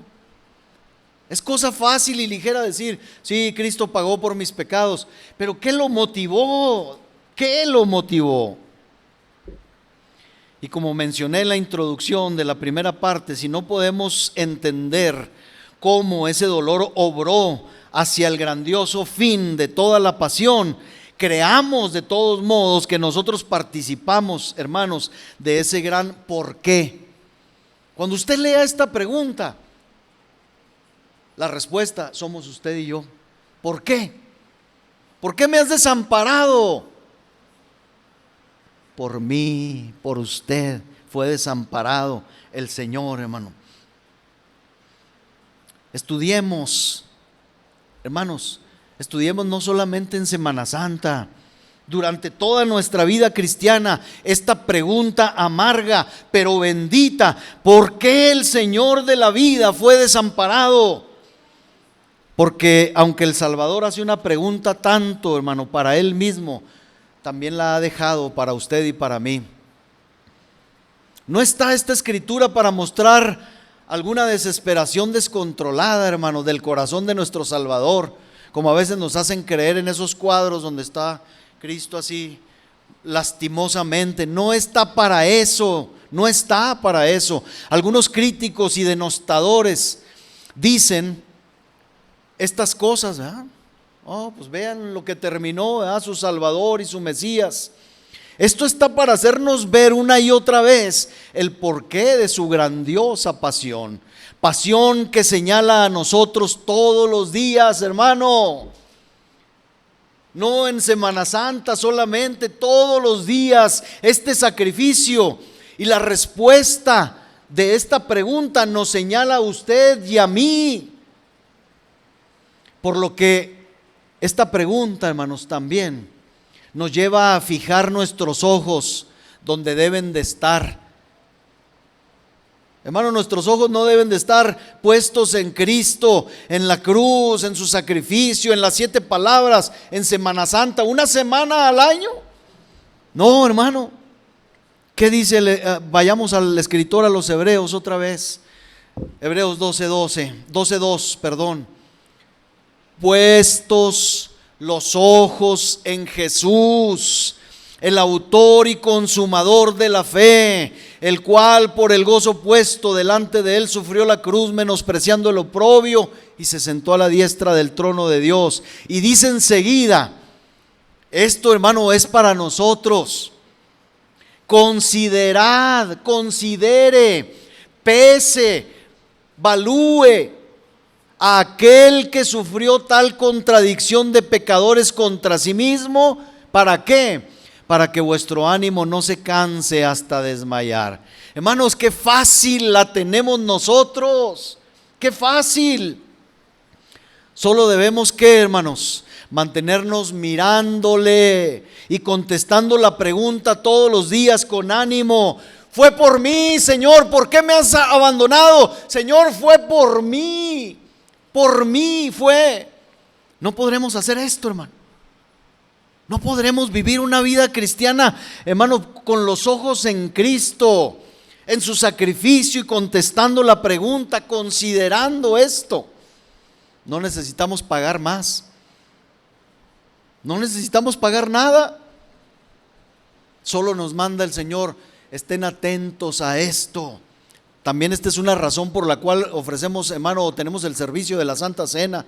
Es cosa fácil y ligera decir, sí, Cristo pagó por mis pecados, pero ¿qué lo motivó? ¿Qué lo motivó? Y como mencioné en la introducción de la primera parte, si no podemos entender cómo ese dolor obró hacia el grandioso fin de toda la pasión, creamos de todos modos que nosotros participamos, hermanos, de ese gran por qué. Cuando usted lea esta pregunta, la respuesta somos usted y yo. ¿Por qué? ¿Por qué me has desamparado? Por mí, por usted fue desamparado el Señor, hermano. Estudiemos, hermanos, estudiemos no solamente en Semana Santa, durante toda nuestra vida cristiana, esta pregunta amarga pero bendita: ¿por qué el Señor de la vida fue desamparado? Porque aunque el Salvador hace una pregunta tanto, hermano, para Él mismo, también la ha dejado para usted y para mí. No está esta escritura para mostrar alguna desesperación descontrolada, hermano, del corazón de nuestro Salvador, como a veces nos hacen creer en esos cuadros donde está Cristo así lastimosamente. No está para eso, no está para eso. Algunos críticos y denostadores dicen estas cosas, ¿verdad? Oh, pues vean lo que terminó, ¿verdad? Su Salvador y su Mesías. Esto está para hacernos ver una y otra vez el porqué de su grandiosa pasión. Pasión que señala a nosotros todos los días, hermano. No en Semana Santa solamente, todos los días este sacrificio. Y la respuesta de esta pregunta nos señala a usted y a mí. Por lo que esta pregunta, hermanos, también nos lleva a fijar nuestros ojos donde deben de estar. Hermano, nuestros ojos no deben de estar puestos en Cristo, en la cruz, en su sacrificio, en las 7 palabras, en Semana Santa, una semana al año. No, hermano. ¿Qué dice? Vayamos al escritor a los Hebreos otra vez. Hebreos 12:2, perdón. Puestos los ojos en Jesús, el autor y consumador de la fe, el cual por el gozo puesto delante de él sufrió la cruz, menospreciando el oprobio, y se sentó a la diestra del trono de Dios. Y dice enseguida, esto, hermano, es para nosotros: considerad, considere, pese, valúe a aquel que sufrió tal contradicción de pecadores contra sí mismo. ¿Para qué? Para que vuestro ánimo no se canse hasta desmayar. Hermanos, qué fácil la tenemos nosotros, qué fácil. Solo debemos, ¿qué, hermanos? Mantenernos mirándole y contestando la pregunta todos los días con ánimo. Fue por mí, Señor, ¿por qué me has abandonado? Señor, fue por mí fue. No podremos hacer esto, hermano. No podremos vivir una vida cristiana, hermano, con los ojos en Cristo, en su sacrificio, y contestando la pregunta, considerando esto. No necesitamos pagar más. No necesitamos pagar nada. Solo nos manda el Señor: estén atentos a esto. También esta es una razón por la cual ofrecemos, hermano, tenemos el servicio de la Santa Cena,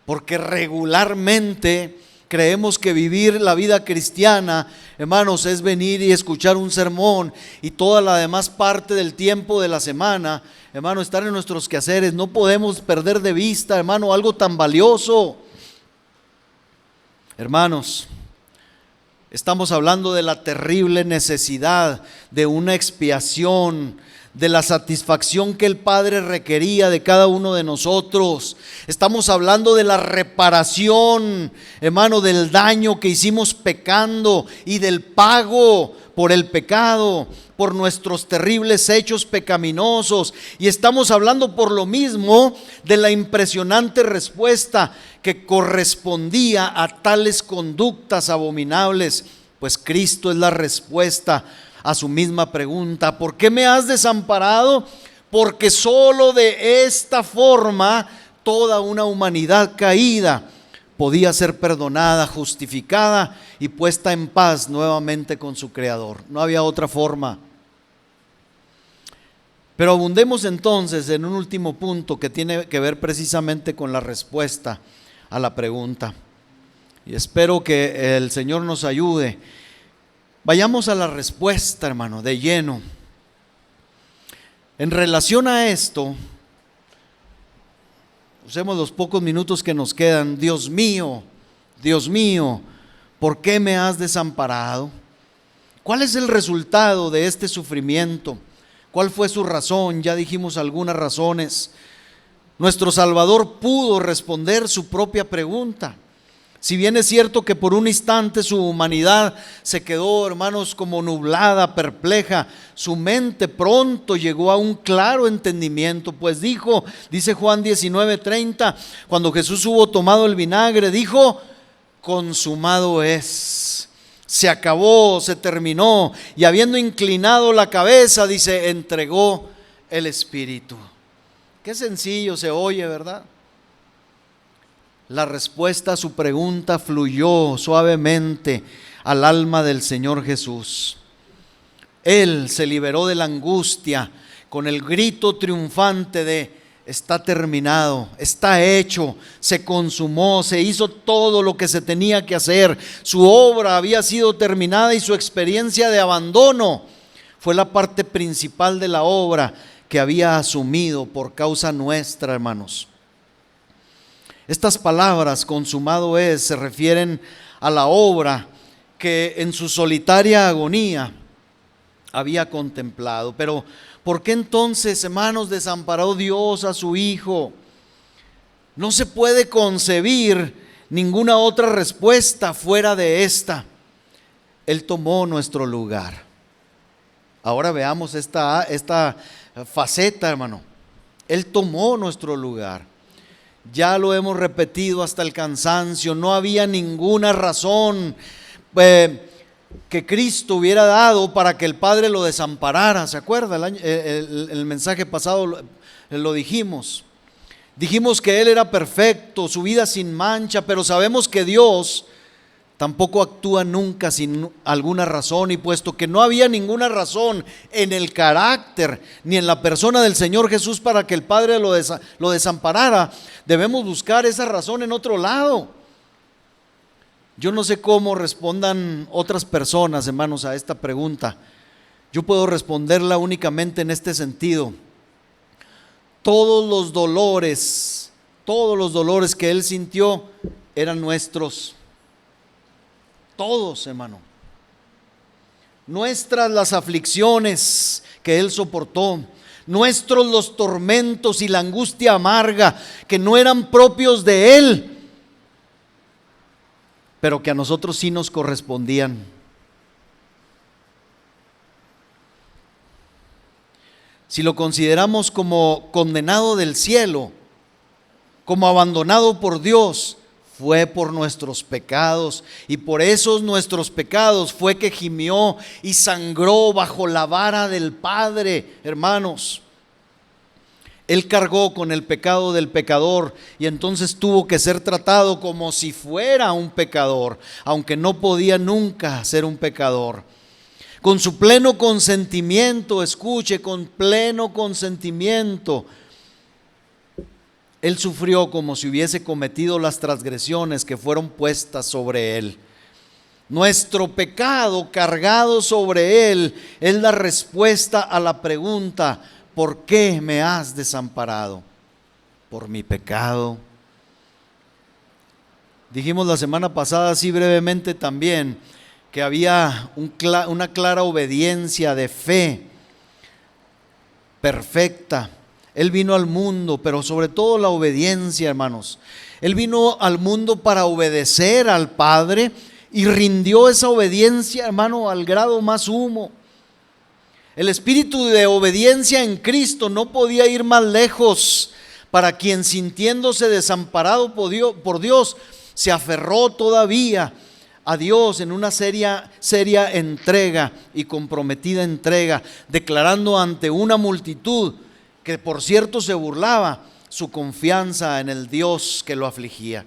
porque regularmente creemos que vivir la vida cristiana, hermanos, es venir y escuchar un sermón, y toda la demás parte del tiempo de la semana, hermano, estar en nuestros quehaceres. No podemos perder de vista, hermano, algo tan valioso. Hermanos, Estamos hablando de la terrible necesidad de una expiación, de la satisfacción que el Padre requería de cada uno de nosotros. Estamos hablando de la reparación, hermano, del daño que hicimos pecando y del pago por el pecado, por nuestros terribles hechos pecaminosos. Y estamos hablando por lo mismo de la impresionante respuesta que correspondía a tales conductas abominables, pues Cristo es la respuesta a su misma pregunta: ¿por qué me has desamparado? Porque solo de esta forma toda una humanidad caída podía ser perdonada, justificada y puesta en paz nuevamente con su Creador. No había otra forma. Pero abundemos entonces en un último punto que tiene que ver precisamente con la respuesta a la pregunta. Y espero que el Señor nos ayude. Vayamos a la respuesta, hermano, de lleno. En relación a esto, usemos los pocos minutos que nos quedan. Dios mío, ¿por qué me has desamparado? ¿Cuál es el resultado de este sufrimiento? ¿Cuál fue su razón? Ya dijimos algunas razones. Nuestro Salvador pudo responder su propia pregunta. Si bien es cierto que por un instante su humanidad se quedó, hermanos, como nublada, perpleja, su mente pronto llegó a un claro entendimiento, pues dice Juan 19:30, cuando Jesús hubo tomado el vinagre, dijo: consumado es. Se acabó, se terminó, y habiendo inclinado la cabeza, dice, entregó el Espíritu. Qué sencillo se oye, ¿verdad? La respuesta a su pregunta fluyó suavemente al alma del Señor Jesús. Él se liberó de la angustia con el grito triunfante de: está terminado, está hecho, se consumó, se hizo todo lo que se tenía que hacer. Su obra había sido terminada y su experiencia de abandono fue la parte principal de la obra que había asumido por causa nuestra, hermanos. Estas palabras, consumado es, se refieren a la obra que en su solitaria agonía había contemplado. Pero ¿por qué entonces, hermanos, desamparó Dios a su Hijo? No se puede concebir ninguna otra respuesta fuera de esta: Él tomó nuestro lugar. Ahora veamos esta faceta, hermano. Él tomó nuestro lugar. Ya lo hemos repetido hasta el cansancio. No había ninguna razón que Cristo hubiera dado para que el Padre lo desamparara. ¿Se acuerda? El mensaje pasado lo dijimos. Dijimos que Él era perfecto, su vida sin mancha, pero sabemos que Dios tampoco actúa nunca sin alguna razón, y puesto que no había ninguna razón en el carácter ni en la persona del Señor Jesús para que el Padre lo desamparara, debemos buscar esa razón en otro lado. Yo no sé cómo respondan otras personas, hermanos, a esta pregunta. Yo puedo responderla únicamente en este sentido: todos los dolores que Él sintió eran nuestros. Todos, hermano. Nuestras las aflicciones que Él soportó, nuestros los tormentos y la angustia amarga que no eran propios de Él, pero que a nosotros sí nos correspondían. Si lo consideramos como condenado del cielo, como abandonado por Dios, fue por nuestros pecados, y por esos nuestros pecados fue que gimió y sangró bajo la vara del Padre, hermanos. Él cargó con el pecado del pecador, y entonces tuvo que ser tratado como si fuera un pecador, aunque no podía nunca ser un pecador. Con su pleno consentimiento, escuche, con pleno consentimiento, Él sufrió como si hubiese cometido las transgresiones que fueron puestas sobre Él. Nuestro pecado cargado sobre Él es la respuesta a la pregunta: ¿por qué me has desamparado? Por mi pecado. Dijimos la semana pasada, así brevemente también, que había una clara obediencia de fe perfecta. Él vino al mundo, pero sobre todo la obediencia, hermanos. Él vino al mundo para obedecer al Padre y rindió esa obediencia, hermano, al grado más sumo. El espíritu de obediencia en Cristo no podía ir más lejos para quien, sintiéndose desamparado por Dios, se aferró todavía a Dios en una seria entrega y comprometida entrega, declarando ante una multitud que por cierto se burlaba su confianza en el Dios que lo afligía.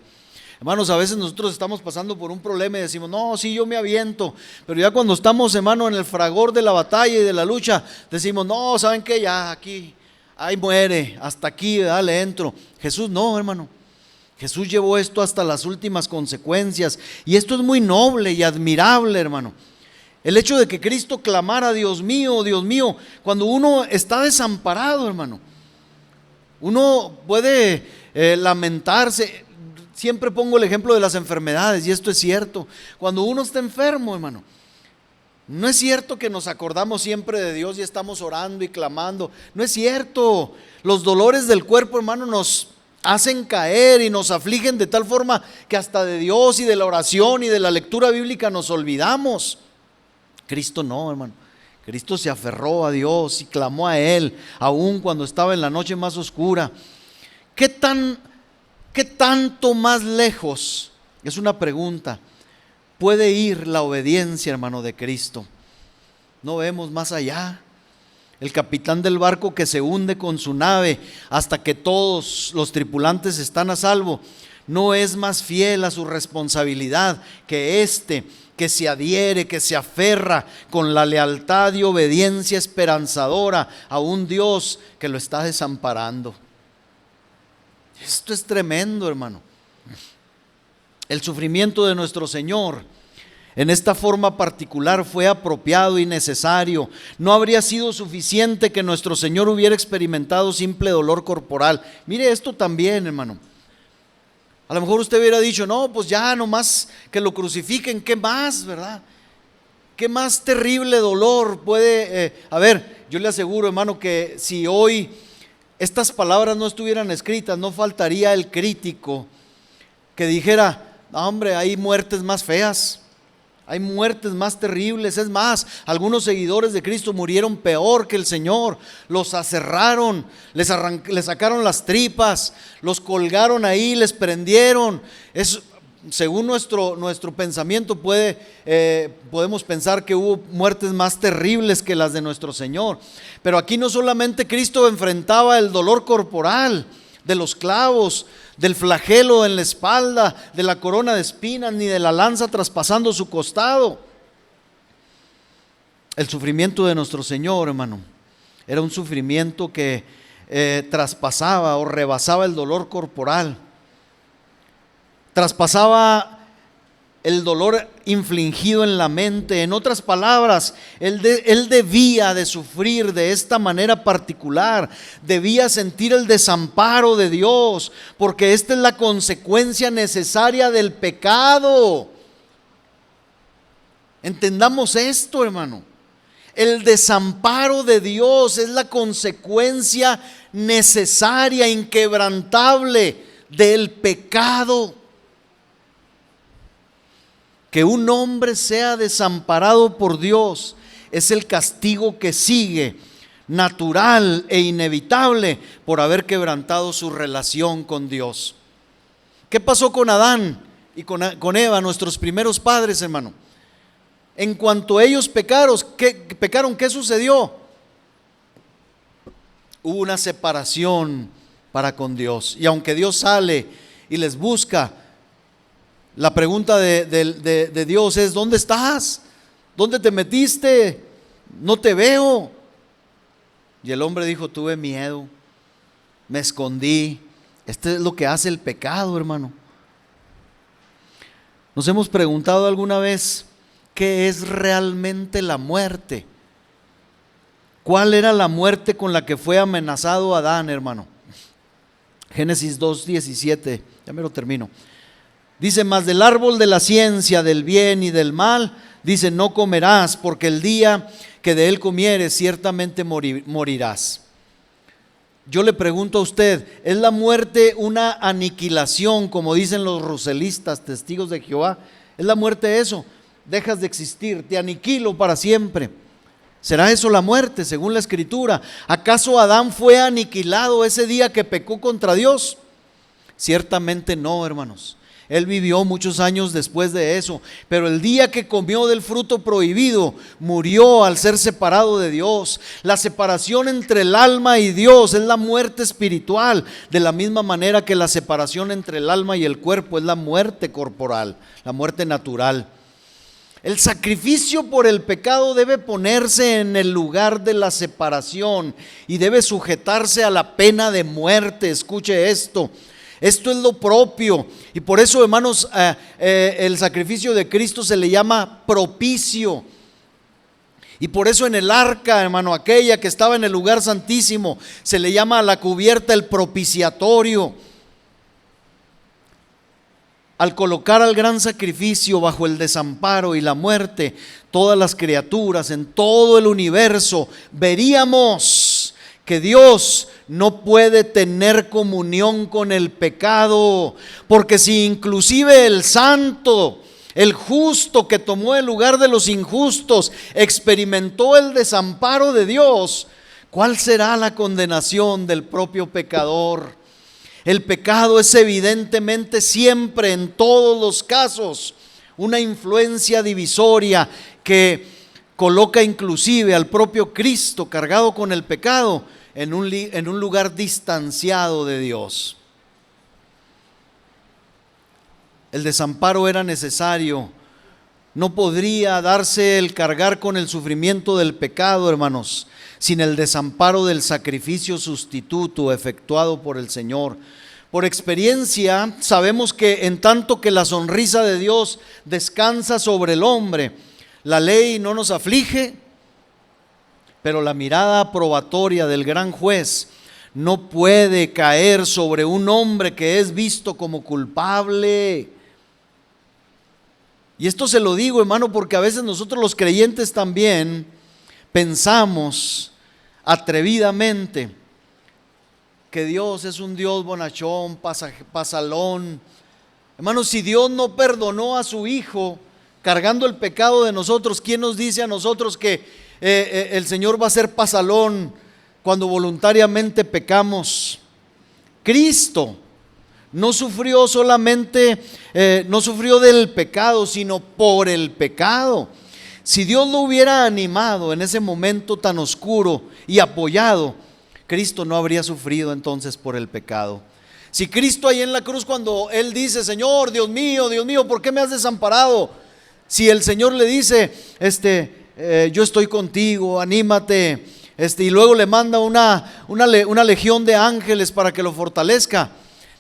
Hermanos, a veces nosotros estamos pasando por un problema y decimos, no, sí, yo me aviento, pero ya cuando estamos, hermano, en el fragor de la batalla y de la lucha, decimos, no, ¿saben qué? Ya aquí, ahí muere, hasta aquí, le entro. Jesús no, hermano. Jesús llevó esto hasta las últimas consecuencias, y esto es muy noble y admirable, hermano. El hecho de que Cristo clamara, Dios mío, cuando uno está desamparado, hermano, uno puede lamentarse. Siempre pongo el ejemplo de las enfermedades, y esto es cierto. Cuando uno está enfermo, hermano, no es cierto que nos acordamos siempre de Dios y estamos orando y clamando. No es cierto. Los dolores del cuerpo, hermano, nos hacen caer y nos afligen de tal forma que hasta de Dios y de la oración y de la lectura bíblica nos olvidamos. Cristo no, hermano. Cristo se aferró a Dios y clamó a Él, aun cuando estaba en la noche más oscura. ¿Qué tanto más lejos? Es una pregunta. ¿Puede ir la obediencia, hermano, de Cristo? No vemos más allá. El capitán del barco que se hunde con su nave hasta que todos los tripulantes están a salvo, no es más fiel a su responsabilidad que que se adhiere, que se aferra con la lealtad y obediencia esperanzadora a un Dios que lo está desamparando. Esto es tremendo, hermano. El sufrimiento de nuestro Señor en esta forma particular fue apropiado y necesario. No habría sido suficiente que nuestro Señor hubiera experimentado simple dolor corporal. Mire esto también, hermano. A lo mejor usted hubiera dicho, no, pues ya nomás que lo crucifiquen, ¿qué más, verdad? ¿Qué más terrible dolor puede haber? Yo le aseguro, hermano, que si hoy estas palabras no estuvieran escritas, no faltaría el crítico que dijera, no, hombre, hay muertes más feas, hay muertes más terribles. Es más, algunos seguidores de Cristo murieron peor que el Señor. Los aserraron, les sacaron las tripas, los colgaron ahí, les prendieron. Según nuestro pensamiento podemos pensar que hubo muertes más terribles que las de nuestro Señor. Pero aquí no solamente Cristo enfrentaba el dolor corporal de los clavos, del flagelo en la espalda, de la corona de espinas, ni de la lanza traspasando su costado. El sufrimiento de nuestro Señor, hermano, era un sufrimiento que traspasaba o rebasaba el dolor corporal. Traspasaba el dolor infligido en la mente. En otras palabras, él debía de sufrir de esta manera particular, debía sentir el desamparo de Dios, porque esta es la consecuencia necesaria del pecado. Entendamos esto, hermano. El desamparo de Dios es la consecuencia necesaria, inquebrantable del pecado. Que un hombre sea desamparado por Dios es el castigo que sigue, natural e inevitable, por haber quebrantado su relación con Dios. ¿Qué pasó con Adán y con Eva, nuestros primeros padres, hermano? En cuanto ellos pecaron, ¿qué sucedió? Hubo una separación para con Dios. Y aunque Dios sale y les busca, la pregunta de Dios es, ¿dónde estás? ¿Dónde te metiste? No te veo. Y el hombre dijo, tuve miedo, me escondí. Esto es lo que hace el pecado, hermano. Nos hemos preguntado alguna vez, ¿qué es realmente la muerte? ¿Cuál era la muerte con la que fue amenazado Adán, hermano? Génesis 2:17, ya me lo termino. Dice, mas del árbol de la ciencia, del bien y del mal, dice, no comerás, porque el día que de él comieres, ciertamente morirás. Yo le pregunto a usted, ¿es la muerte una aniquilación, como dicen los ruselistas, testigos de Jehová? ¿Es la muerte eso? Dejas de existir, te aniquilo para siempre. ¿Será eso la muerte, según la Escritura? ¿Acaso Adán fue aniquilado ese día que pecó contra Dios? Ciertamente no, hermanos. Él vivió muchos años después de eso, pero el día que comió del fruto prohibido, murió al ser separado de Dios. La separación entre el alma y Dios es la muerte espiritual, de la misma manera que la separación entre el alma y el cuerpo es la muerte corporal, la muerte natural. El sacrificio por el pecado debe ponerse en el lugar de la separación y debe sujetarse a la pena de muerte. Escuche esto. Esto es lo propio, y por eso, hermanos, el sacrificio de Cristo se le llama propicio. Y por eso en el arca, hermano, aquella que estaba en el lugar santísimo, se le llama a la cubierta el propiciatorio. Al colocar al gran sacrificio bajo el desamparo y la muerte, todas las criaturas en todo el universo veríamos que Dios no puede tener comunión con el pecado, porque si inclusive el santo, el justo que tomó el lugar de los injustos, experimentó el desamparo de Dios, ¿cuál será la condenación del propio pecador? El pecado es evidentemente siempre, en todos los casos, una influencia divisoria que coloca inclusive al propio Cristo cargado con el pecado en un lugar distanciado de Dios. El desamparo era necesario. No podría darse el cargar con el sufrimiento del pecado, hermanos, sin el desamparo del sacrificio sustituto efectuado por el Señor. Por experiencia sabemos que en tanto que la sonrisa de Dios descansa sobre el hombre, la ley no nos aflige, pero la mirada aprobatoria del gran juez no puede caer sobre un hombre que es visto como culpable. Y esto se lo digo, hermano, porque a veces nosotros los creyentes también pensamos atrevidamente que Dios es un Dios bonachón, pasalón. Hermanos, si Dios no perdonó a su Hijo cargando el pecado de nosotros, ¿quién nos dice a nosotros que el Señor va a ser pasalón cuando voluntariamente pecamos? Cristo no sufrió solamente, no sufrió del pecado, sino por el pecado. Si Dios lo hubiera animado en ese momento tan oscuro y apoyado, Cristo no habría sufrido entonces por el pecado. Si Cristo ahí en la cruz, cuando Él dice, Señor, Dios mío, ¿por qué me has desamparado? Si el Señor le dice, yo estoy contigo, anímate, y luego le manda una legión de ángeles para que lo fortalezca,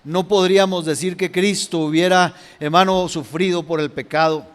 no podríamos decir que Cristo hubiera, hermano, sufrido por el pecado.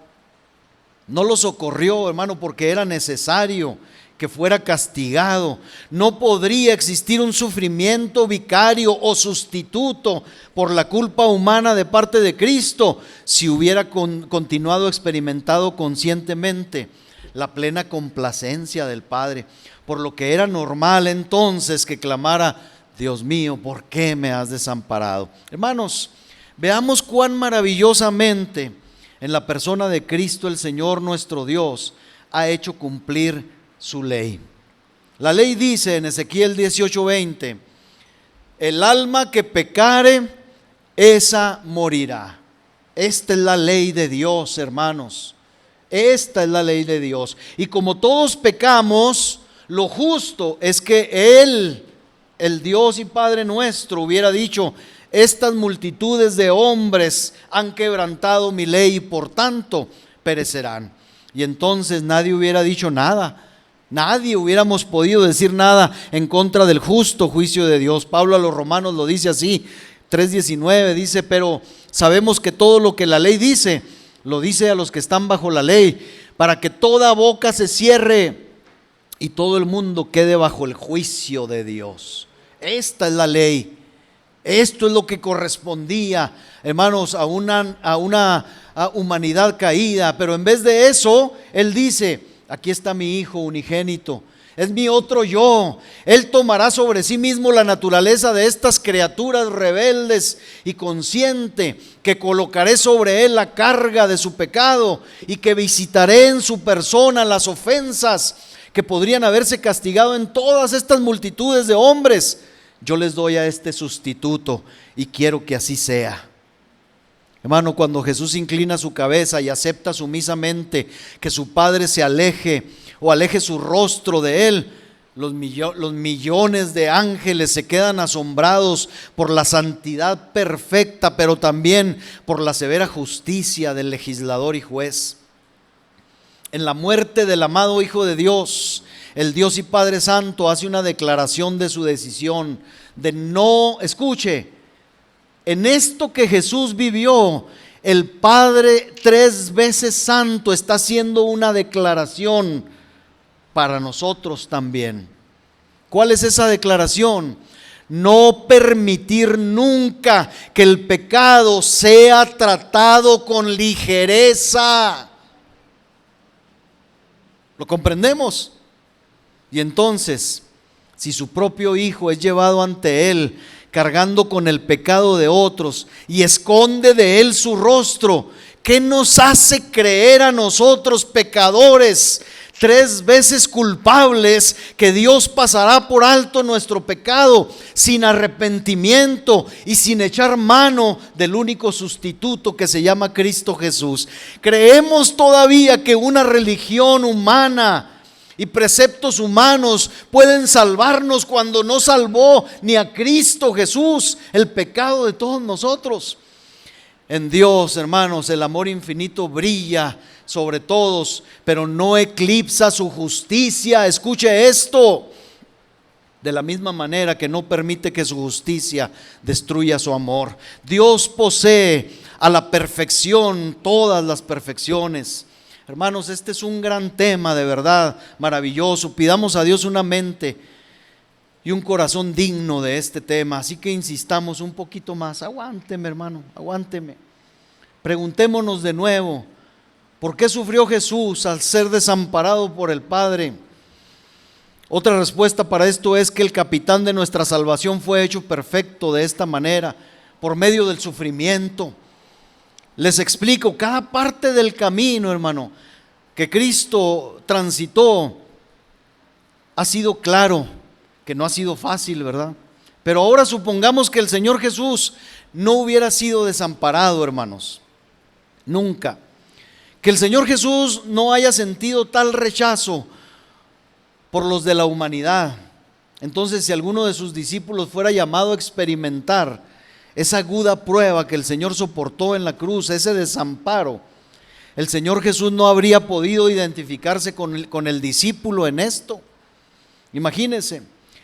No lo socorrió, hermano, porque era necesario que fuera castigado. No podría existir un sufrimiento vicario o sustituto por la culpa humana de parte de Cristo si hubiera continuado experimentado conscientemente la plena complacencia del Padre, por lo que era normal entonces que clamara, Dios mío, ¿por qué me has desamparado? Hermanos, veamos cuán maravillosamente en la persona de Cristo el Señor nuestro Dios ha hecho cumplir su ley. La ley dice en Ezequiel 18:20, el alma que pecare, esa morirá. Esta es la ley de Dios, hermanos. Esta es la ley de Dios. Y como todos pecamos, lo justo es que Él, el Dios y Padre nuestro, hubiera dicho, estas multitudes de hombres han quebrantado mi ley y por tanto perecerán. Y entonces nadie hubiera dicho nada. Nadie hubiéramos podido decir nada en contra del justo juicio de Dios. Pablo a los Romanos lo dice así, 3:19, dice, pero sabemos que todo lo que la ley dice, lo dice a los que están bajo la ley, para que toda boca se cierre y todo el mundo quede bajo el juicio de Dios. Esta es la ley Esto es lo que correspondía, hermanos, a una humanidad caída. Pero en vez de eso, Él dice: aquí está mi Hijo unigénito, es mi otro yo. Él tomará sobre sí mismo la naturaleza de estas criaturas rebeldes y consciente, que colocaré sobre Él la carga de su pecado y que visitaré en su persona las ofensas que podrían haberse castigado en todas estas multitudes de hombres. Yo les doy a este sustituto y quiero que así sea. Hermano, cuando Jesús inclina su cabeza y acepta sumisamente que su Padre se aleje o aleje su rostro de Él, los millones de ángeles se quedan asombrados por la santidad perfecta, pero también por la severa justicia del legislador y juez. En la muerte del amado Hijo de Dios, el Dios y Padre Santo hace una declaración de su decisión de no, escuche, en esto que Jesús vivió, el Padre 3 veces santo está haciendo una declaración para nosotros también. ¿Cuál es esa declaración? No permitir nunca que el pecado sea tratado con ligereza. ¿Lo comprendemos? Y entonces, si su propio Hijo es llevado ante Él cargando con el pecado de otros y esconde de Él su rostro, ¿qué nos hace creer a nosotros, pecadores 3 veces culpables, que Dios pasará por alto nuestro pecado sin arrepentimiento y sin echar mano del único sustituto que se llama Cristo Jesús? Creemos todavía que una religión humana y preceptos humanos pueden salvarnos cuando no salvó ni a Cristo Jesús el pecado de todos nosotros. En Dios, hermanos, el amor infinito brilla sobre todos, pero no eclipsa su justicia. Escuche esto: de la misma manera que no permite que su justicia destruya su amor. Dios posee a la perfección todas las perfecciones. Hermanos, este es un gran tema, de verdad, maravilloso. Pidamos a Dios una mente y un corazón digno de este tema. Así que insistamos un poquito más. Aguánteme, hermano, aguánteme. Preguntémonos de nuevo: ¿por qué sufrió Jesús al ser desamparado por el Padre? Otra respuesta para esto es que el capitán de nuestra salvación fue hecho perfecto de esta manera, por medio del sufrimiento. Les explico, cada parte del camino, hermano, que Cristo transitó ha sido claro, que no ha sido fácil, ¿verdad? Pero ahora supongamos que el Señor Jesús no hubiera sido desamparado, hermanos, nunca. Que el Señor Jesús no haya sentido tal rechazo por los de la humanidad. Entonces, si alguno de sus discípulos fuera llamado a experimentar esa aguda prueba que el Señor soportó en la cruz, ese desamparo, el Señor Jesús no habría podido identificarse con el discípulo en esto. Imagínense,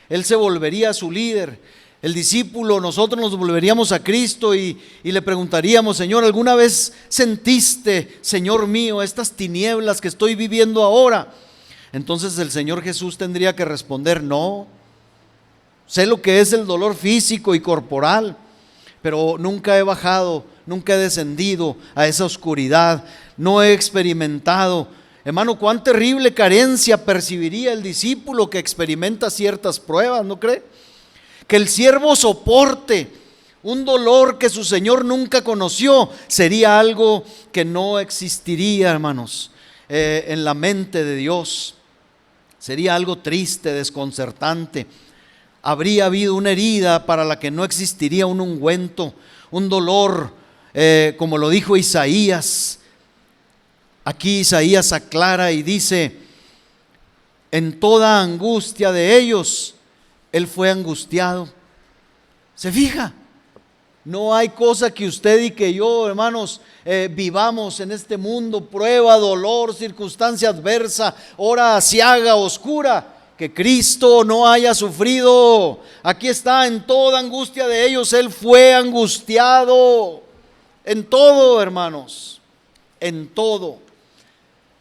Él se volvería su líder, el discípulo, nosotros nos volveríamos a Cristo y le preguntaríamos: Señor, ¿alguna vez sentiste, Señor mío, estas tinieblas que estoy viviendo ahora? Entonces el Señor Jesús tendría que responder: no, sé lo que es el dolor físico y corporal, pero nunca he bajado, nunca he descendido a esa oscuridad, no he experimentado. Hermano, cuán terrible carencia percibiría el discípulo que experimenta ciertas pruebas, ¿no cree? Que el siervo soporte un dolor que su Señor nunca conoció sería algo que no existiría, hermanos, en la mente de Dios. Sería algo triste, desconcertante. Habría habido una herida para la que no existiría un ungüento, un dolor, como lo dijo Isaías. Aquí Isaías aclara y dice: en toda angustia de ellos, Él fue angustiado. ¿Se fija? No hay cosa que usted y que yo, hermanos, vivamos en este mundo, prueba, dolor, circunstancia adversa, hora aciaga, oscura, que Cristo no haya sufrido. Aquí está: en toda angustia de ellos, Él fue angustiado. En todo, hermanos, en todo.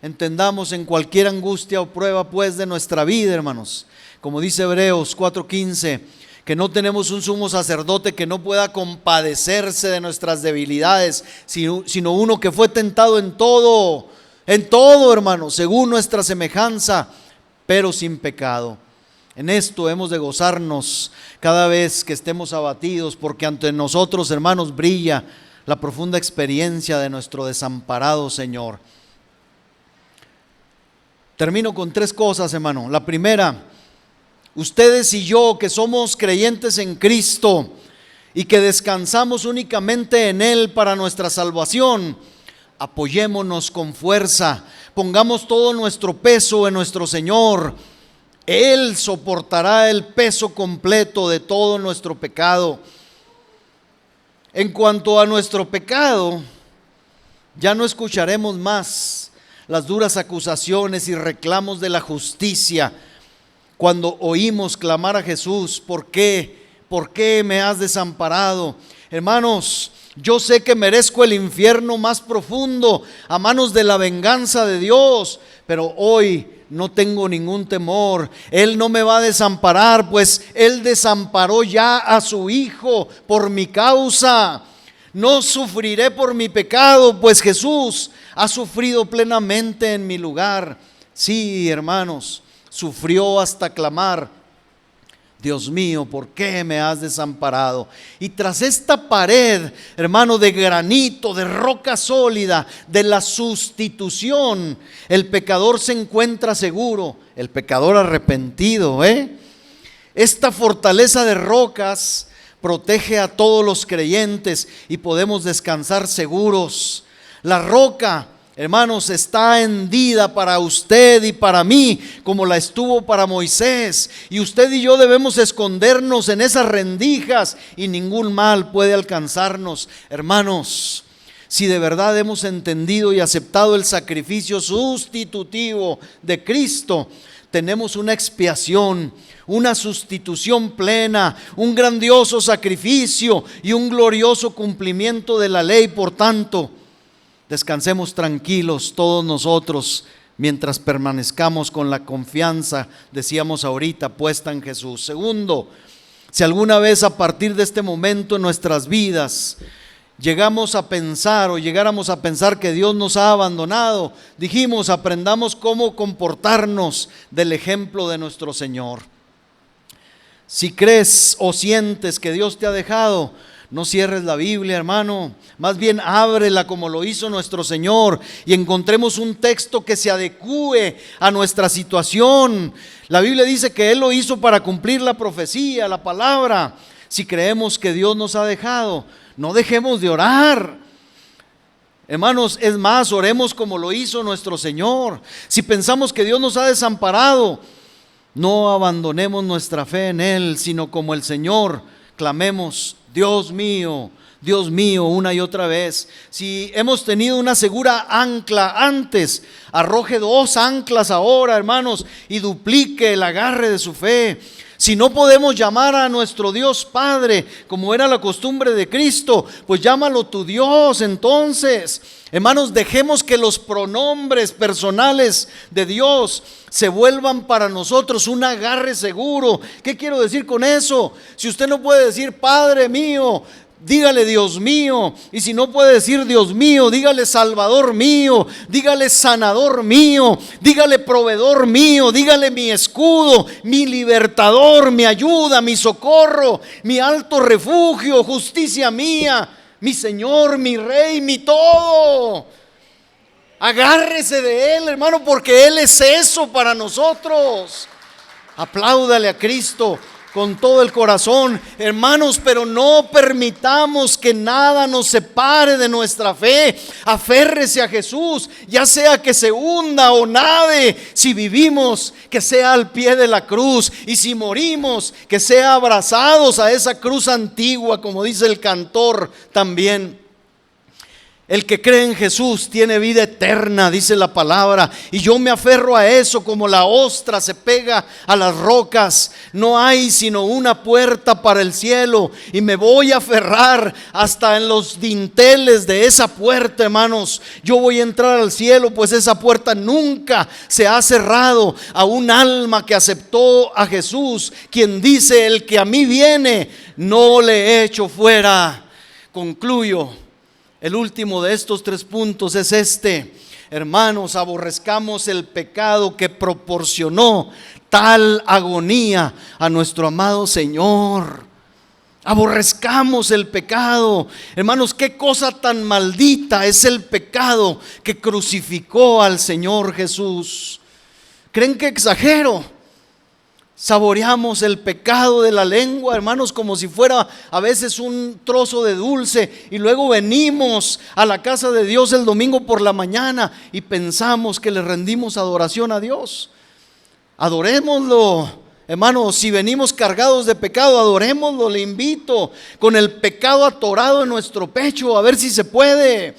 Entendamos, en cualquier angustia o prueba pues de nuestra vida, hermanos, como dice Hebreos 4:15, que no tenemos un sumo sacerdote que no pueda compadecerse de nuestras debilidades, sino uno que fue tentado en todo, hermano, según nuestra semejanza, pero sin pecado. En esto hemos de gozarnos cada vez que estemos abatidos, porque ante nosotros, hermanos, brilla la profunda experiencia de nuestro desamparado Señor. Termino con 3 cosas, hermano. La primera: ustedes y yo, que somos creyentes en Cristo y que descansamos únicamente en Él para nuestra salvación, apoyémonos con fuerza, pongamos todo nuestro peso en nuestro Señor. Él soportará el peso completo de todo nuestro pecado. En cuanto a nuestro pecado, ya no escucharemos más las duras acusaciones y reclamos de la justicia. Cuando oímos clamar a Jesús, ¿por qué? ¿Por qué me has desamparado? Hermanos, yo sé que merezco el infierno más profundo a manos de la venganza de Dios, pero hoy no tengo ningún temor. Él no me va a desamparar, pues Él desamparó ya a su Hijo por mi causa. No sufriré por mi pecado, pues Jesús ha sufrido plenamente en mi lugar. Sí, hermanos, sufrió hasta clamar: Dios mío, ¿por qué me has desamparado? Y tras esta pared, hermano, de granito, de roca sólida, de la sustitución, el pecador se encuentra seguro, el pecador arrepentido, Esta fortaleza de rocas protege a todos los creyentes y podemos descansar seguros. La roca, hermanos, está hendida para usted y para mí, como la estuvo para Moisés. Y usted y yo debemos escondernos en esas rendijas y ningún mal puede alcanzarnos. Hermanos, si de verdad hemos entendido y aceptado el sacrificio sustitutivo de Cristo, tenemos una expiación, una sustitución plena, un grandioso sacrificio y un glorioso cumplimiento de la ley. Por tanto, descansemos tranquilos todos nosotros mientras permanezcamos con la confianza, decíamos ahorita, puesta en Jesús. Segundo, si alguna vez a partir de este momento en nuestras vidas llegáramos a pensar que Dios nos ha abandonado, dijimos: aprendamos cómo comportarnos del ejemplo de nuestro Señor. Si crees o sientes que Dios te ha dejado, no cierres la Biblia, hermano, más bien ábrela como lo hizo nuestro Señor y encontremos un texto que se adecúe a nuestra situación. La Biblia dice que Él lo hizo para cumplir la profecía, la palabra. Si creemos que Dios nos ha dejado, no dejemos de orar. Hermanos, es más, oremos como lo hizo nuestro Señor. Si pensamos que Dios nos ha desamparado, no abandonemos nuestra fe en Él, sino como el Señor, clamemos: Dios mío, una y otra vez. Si hemos tenido una segura ancla antes, arroje 2 anclas ahora, hermanos, y duplique el agarre de su fe. Si no podemos llamar a nuestro Dios Padre, como era la costumbre de Cristo, pues llámalo tu Dios. Entonces, hermanos, dejemos que los pronombres personales de Dios se vuelvan para nosotros un agarre seguro. ¿Qué quiero decir con eso? Si usted no puede decir Padre mío, dígale Dios mío. Y si no puede decir Dios mío, dígale Salvador mío, dígale Sanador mío, dígale Proveedor mío, dígale mi escudo, mi libertador, mi ayuda, mi socorro, mi alto refugio, justicia mía, mi Señor, mi Rey, mi todo. Agárrese de Él, hermano, porque Él es eso para nosotros. Apláudale a Cristo con todo el corazón, hermanos, pero no permitamos que nada nos separe de nuestra fe. Aférrese a Jesús, ya sea que se hunda o nade. Si vivimos, que sea al pie de la cruz, y si morimos, que sea abrazados a esa cruz antigua, como dice el cantor también. El que cree en Jesús tiene vida eterna, dice la palabra, y yo me aferro a eso como la ostra se pega a las rocas. No hay sino una puerta para el cielo, y me voy a aferrar hasta en los dinteles de esa puerta, hermanos. Yo voy a entrar al cielo, pues esa puerta nunca se ha cerrado a un alma que aceptó a Jesús, quien dice: el que a mí viene, no le echo fuera. Concluyo. El último de estos 3 puntos es este: hermanos, aborrezcamos el pecado que proporcionó tal agonía a nuestro amado Señor. Aborrezcamos el pecado. Hermanos, qué cosa tan maldita es el pecado que crucificó al Señor Jesús. ¿Creen que exagero? Saboreamos el pecado de la lengua, hermanos, como si fuera a veces un trozo de dulce, y luego venimos a la casa de Dios el domingo por la mañana y pensamos que le rendimos adoración a Dios. Adorémoslo, hermanos. Si venimos cargados de pecado, adorémoslo. Le invito, con el pecado atorado en nuestro pecho, a ver si se puede.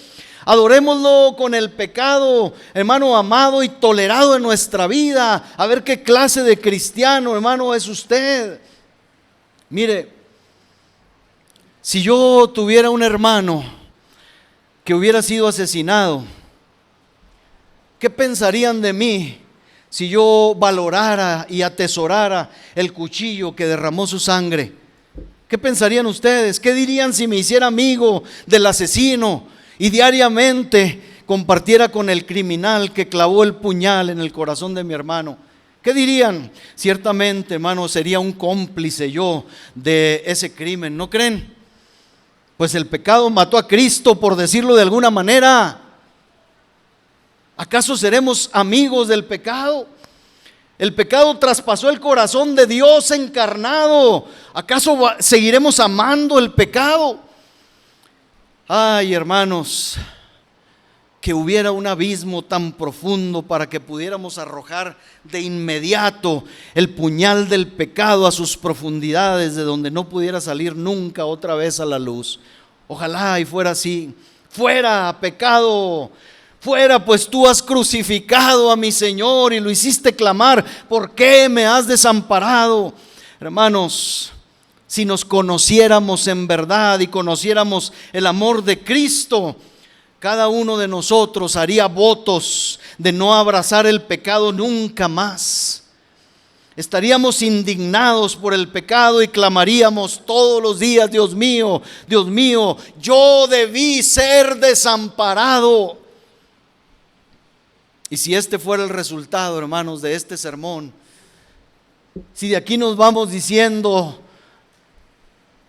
Adorémoslo con el pecado, hermano amado y tolerado en nuestra vida. A ver qué clase de cristiano, hermano, es usted. Mire, si yo tuviera un hermano que hubiera sido asesinado, ¿qué pensarían de mí si yo valorara y atesorara el cuchillo que derramó su sangre? ¿Qué pensarían ustedes? ¿Qué dirían si me hiciera amigo del asesino y diariamente compartiera con el criminal que clavó el puñal en el corazón de mi hermano? ¿Qué dirían? Ciertamente, hermano, sería un cómplice yo de ese crimen, ¿no creen? Pues el pecado mató a Cristo, por decirlo de alguna manera. ¿Acaso seremos amigos del pecado? El pecado traspasó el corazón de Dios encarnado. ¿Acaso seguiremos amando el pecado? Ay, hermanos, que hubiera un abismo tan profundo para que pudiéramos arrojar de inmediato el puñal del pecado a sus profundidades, de donde no pudiera salir nunca otra vez a la luz. Ojalá y fuera así. Fuera, pecado, fuera, pues tú has crucificado a mi Señor y lo hiciste clamar: ¿por qué me has desamparado? Hermanos, si nos conociéramos en verdad y conociéramos el amor de Cristo, cada uno de nosotros haría votos de no abrazar el pecado nunca más. Estaríamos indignados por el pecado y clamaríamos todos los días: Dios mío, yo debí ser desamparado. Y si este fuera el resultado, hermanos, de este sermón, si de aquí nos vamos diciendo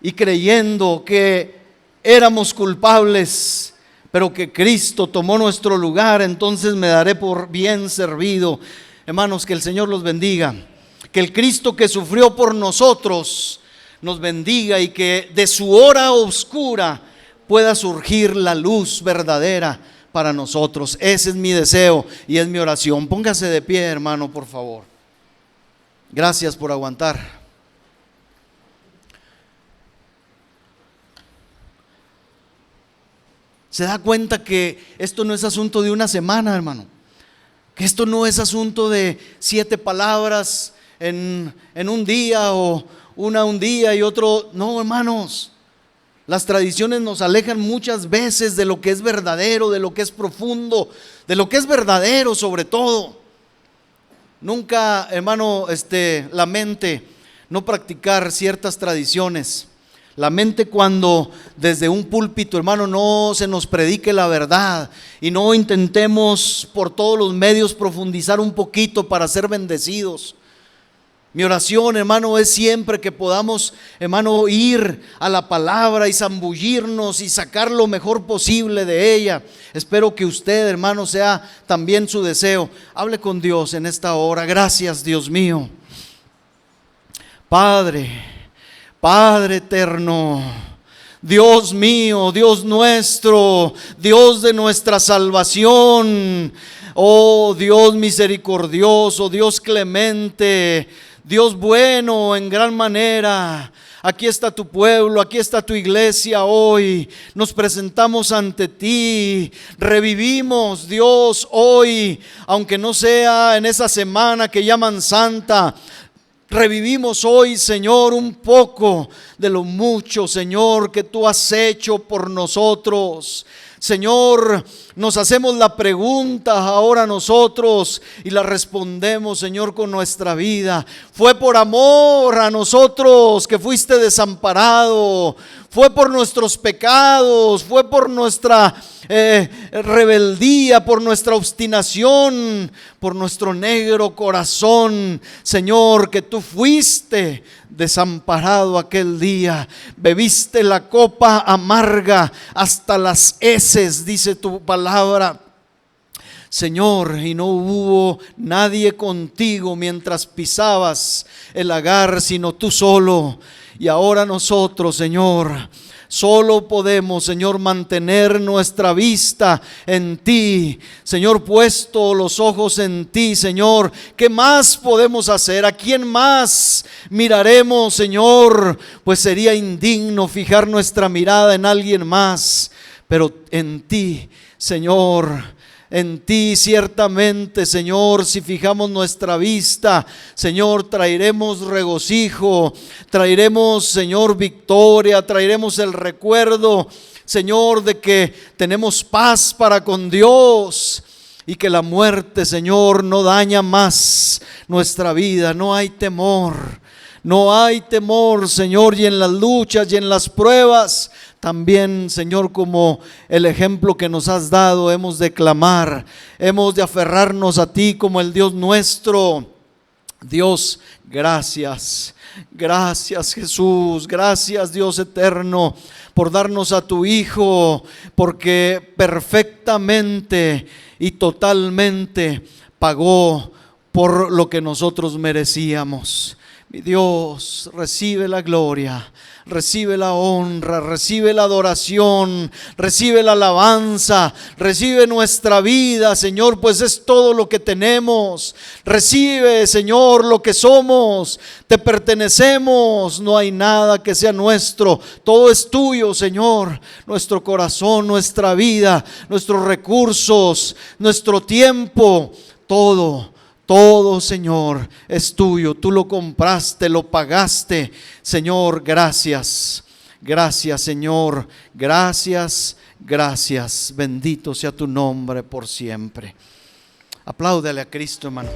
y creyendo que éramos culpables, pero que Cristo tomó nuestro lugar, entonces me daré por bien servido. Hermanos, que el Señor los bendiga, que el Cristo que sufrió por nosotros nos bendiga, y que de su hora oscura pueda surgir la luz verdadera para nosotros. Ese es mi deseo y es mi oración. Póngase de pie, hermano, por favor. Gracias por aguantar. ¿Se da cuenta que esto no es asunto de una semana, hermano? Que esto no es asunto de 7 palabras en un día, o una un día y otro. No, hermanos. Las tradiciones nos alejan muchas veces de lo que es verdadero, de lo que es profundo, de lo que es verdadero sobre todo. Nunca, hermano, lamente no practicar ciertas tradiciones. Lamente cuando desde un púlpito, hermano, no se nos predique la verdad, y no intentemos por todos los medios profundizar un poquito para ser bendecidos. Mi oración, hermano, es siempre que podamos, hermano, ir a la palabra y zambullirnos y sacar lo mejor posible de ella. Espero que usted, hermano, sea también su deseo. Hable con Dios en esta hora. Gracias, Dios mío. Padre eterno, Dios mío, Dios nuestro, Dios de nuestra salvación, oh Dios misericordioso, Dios clemente, Dios bueno en gran manera. Aquí está tu pueblo, aquí está tu iglesia hoy. Nos presentamos ante ti. Revivimos, Dios, hoy, aunque no sea en esa semana que llaman santa. Revivimos hoy, Señor, un poco de lo mucho, Señor, que tú has hecho por nosotros. Señor, nos hacemos la pregunta ahora nosotros y la respondemos, Señor, con nuestra vida. Fue por amor a nosotros que fuiste desamparado. Fue por nuestros pecados, fue por nuestra rebeldía, por nuestra obstinación, por nuestro negro corazón, Señor, que tú fuiste desamparado aquel día. Bebiste la copa amarga hasta las heces, dice tu palabra, Señor, y no hubo nadie contigo mientras pisabas el lagar, sino tú solo. Y ahora nosotros, Señor, solo podemos, Señor, mantener nuestra vista en ti, Señor, puesto los ojos en ti, Señor. ¿Qué más podemos hacer? ¿A quién más miraremos, Señor? Pues sería indigno fijar nuestra mirada en alguien más, pero en ti, Señor. En ti ciertamente, Señor, si fijamos nuestra vista, Señor, traeremos regocijo, traeremos, Señor, victoria, traeremos el recuerdo, Señor, de que tenemos paz para con Dios y que la muerte, Señor, no daña más nuestra vida. No hay temor, no hay temor, Señor, y en las luchas y en las pruebas también, Señor, como el ejemplo que nos has dado, hemos de clamar, hemos de aferrarnos a ti como el Dios nuestro. Dios, gracias, gracias Jesús, gracias Dios eterno por darnos a tu Hijo, porque perfectamente y totalmente pagó por lo que nosotros merecíamos. Mi Dios, recibe la gloria, recibe la honra, recibe la adoración, recibe la alabanza, recibe nuestra vida, Señor, pues es todo lo que tenemos. Recibe, Señor, lo que somos, te pertenecemos, no hay nada que sea nuestro, todo es tuyo, Señor. Nuestro corazón, nuestra vida, nuestros recursos, nuestro tiempo, todo, Señor, es tuyo. Tú lo compraste, lo pagaste. Señor, gracias. Gracias, Señor. Gracias, gracias. Bendito sea tu nombre por siempre. Apláudale a Cristo, hermano.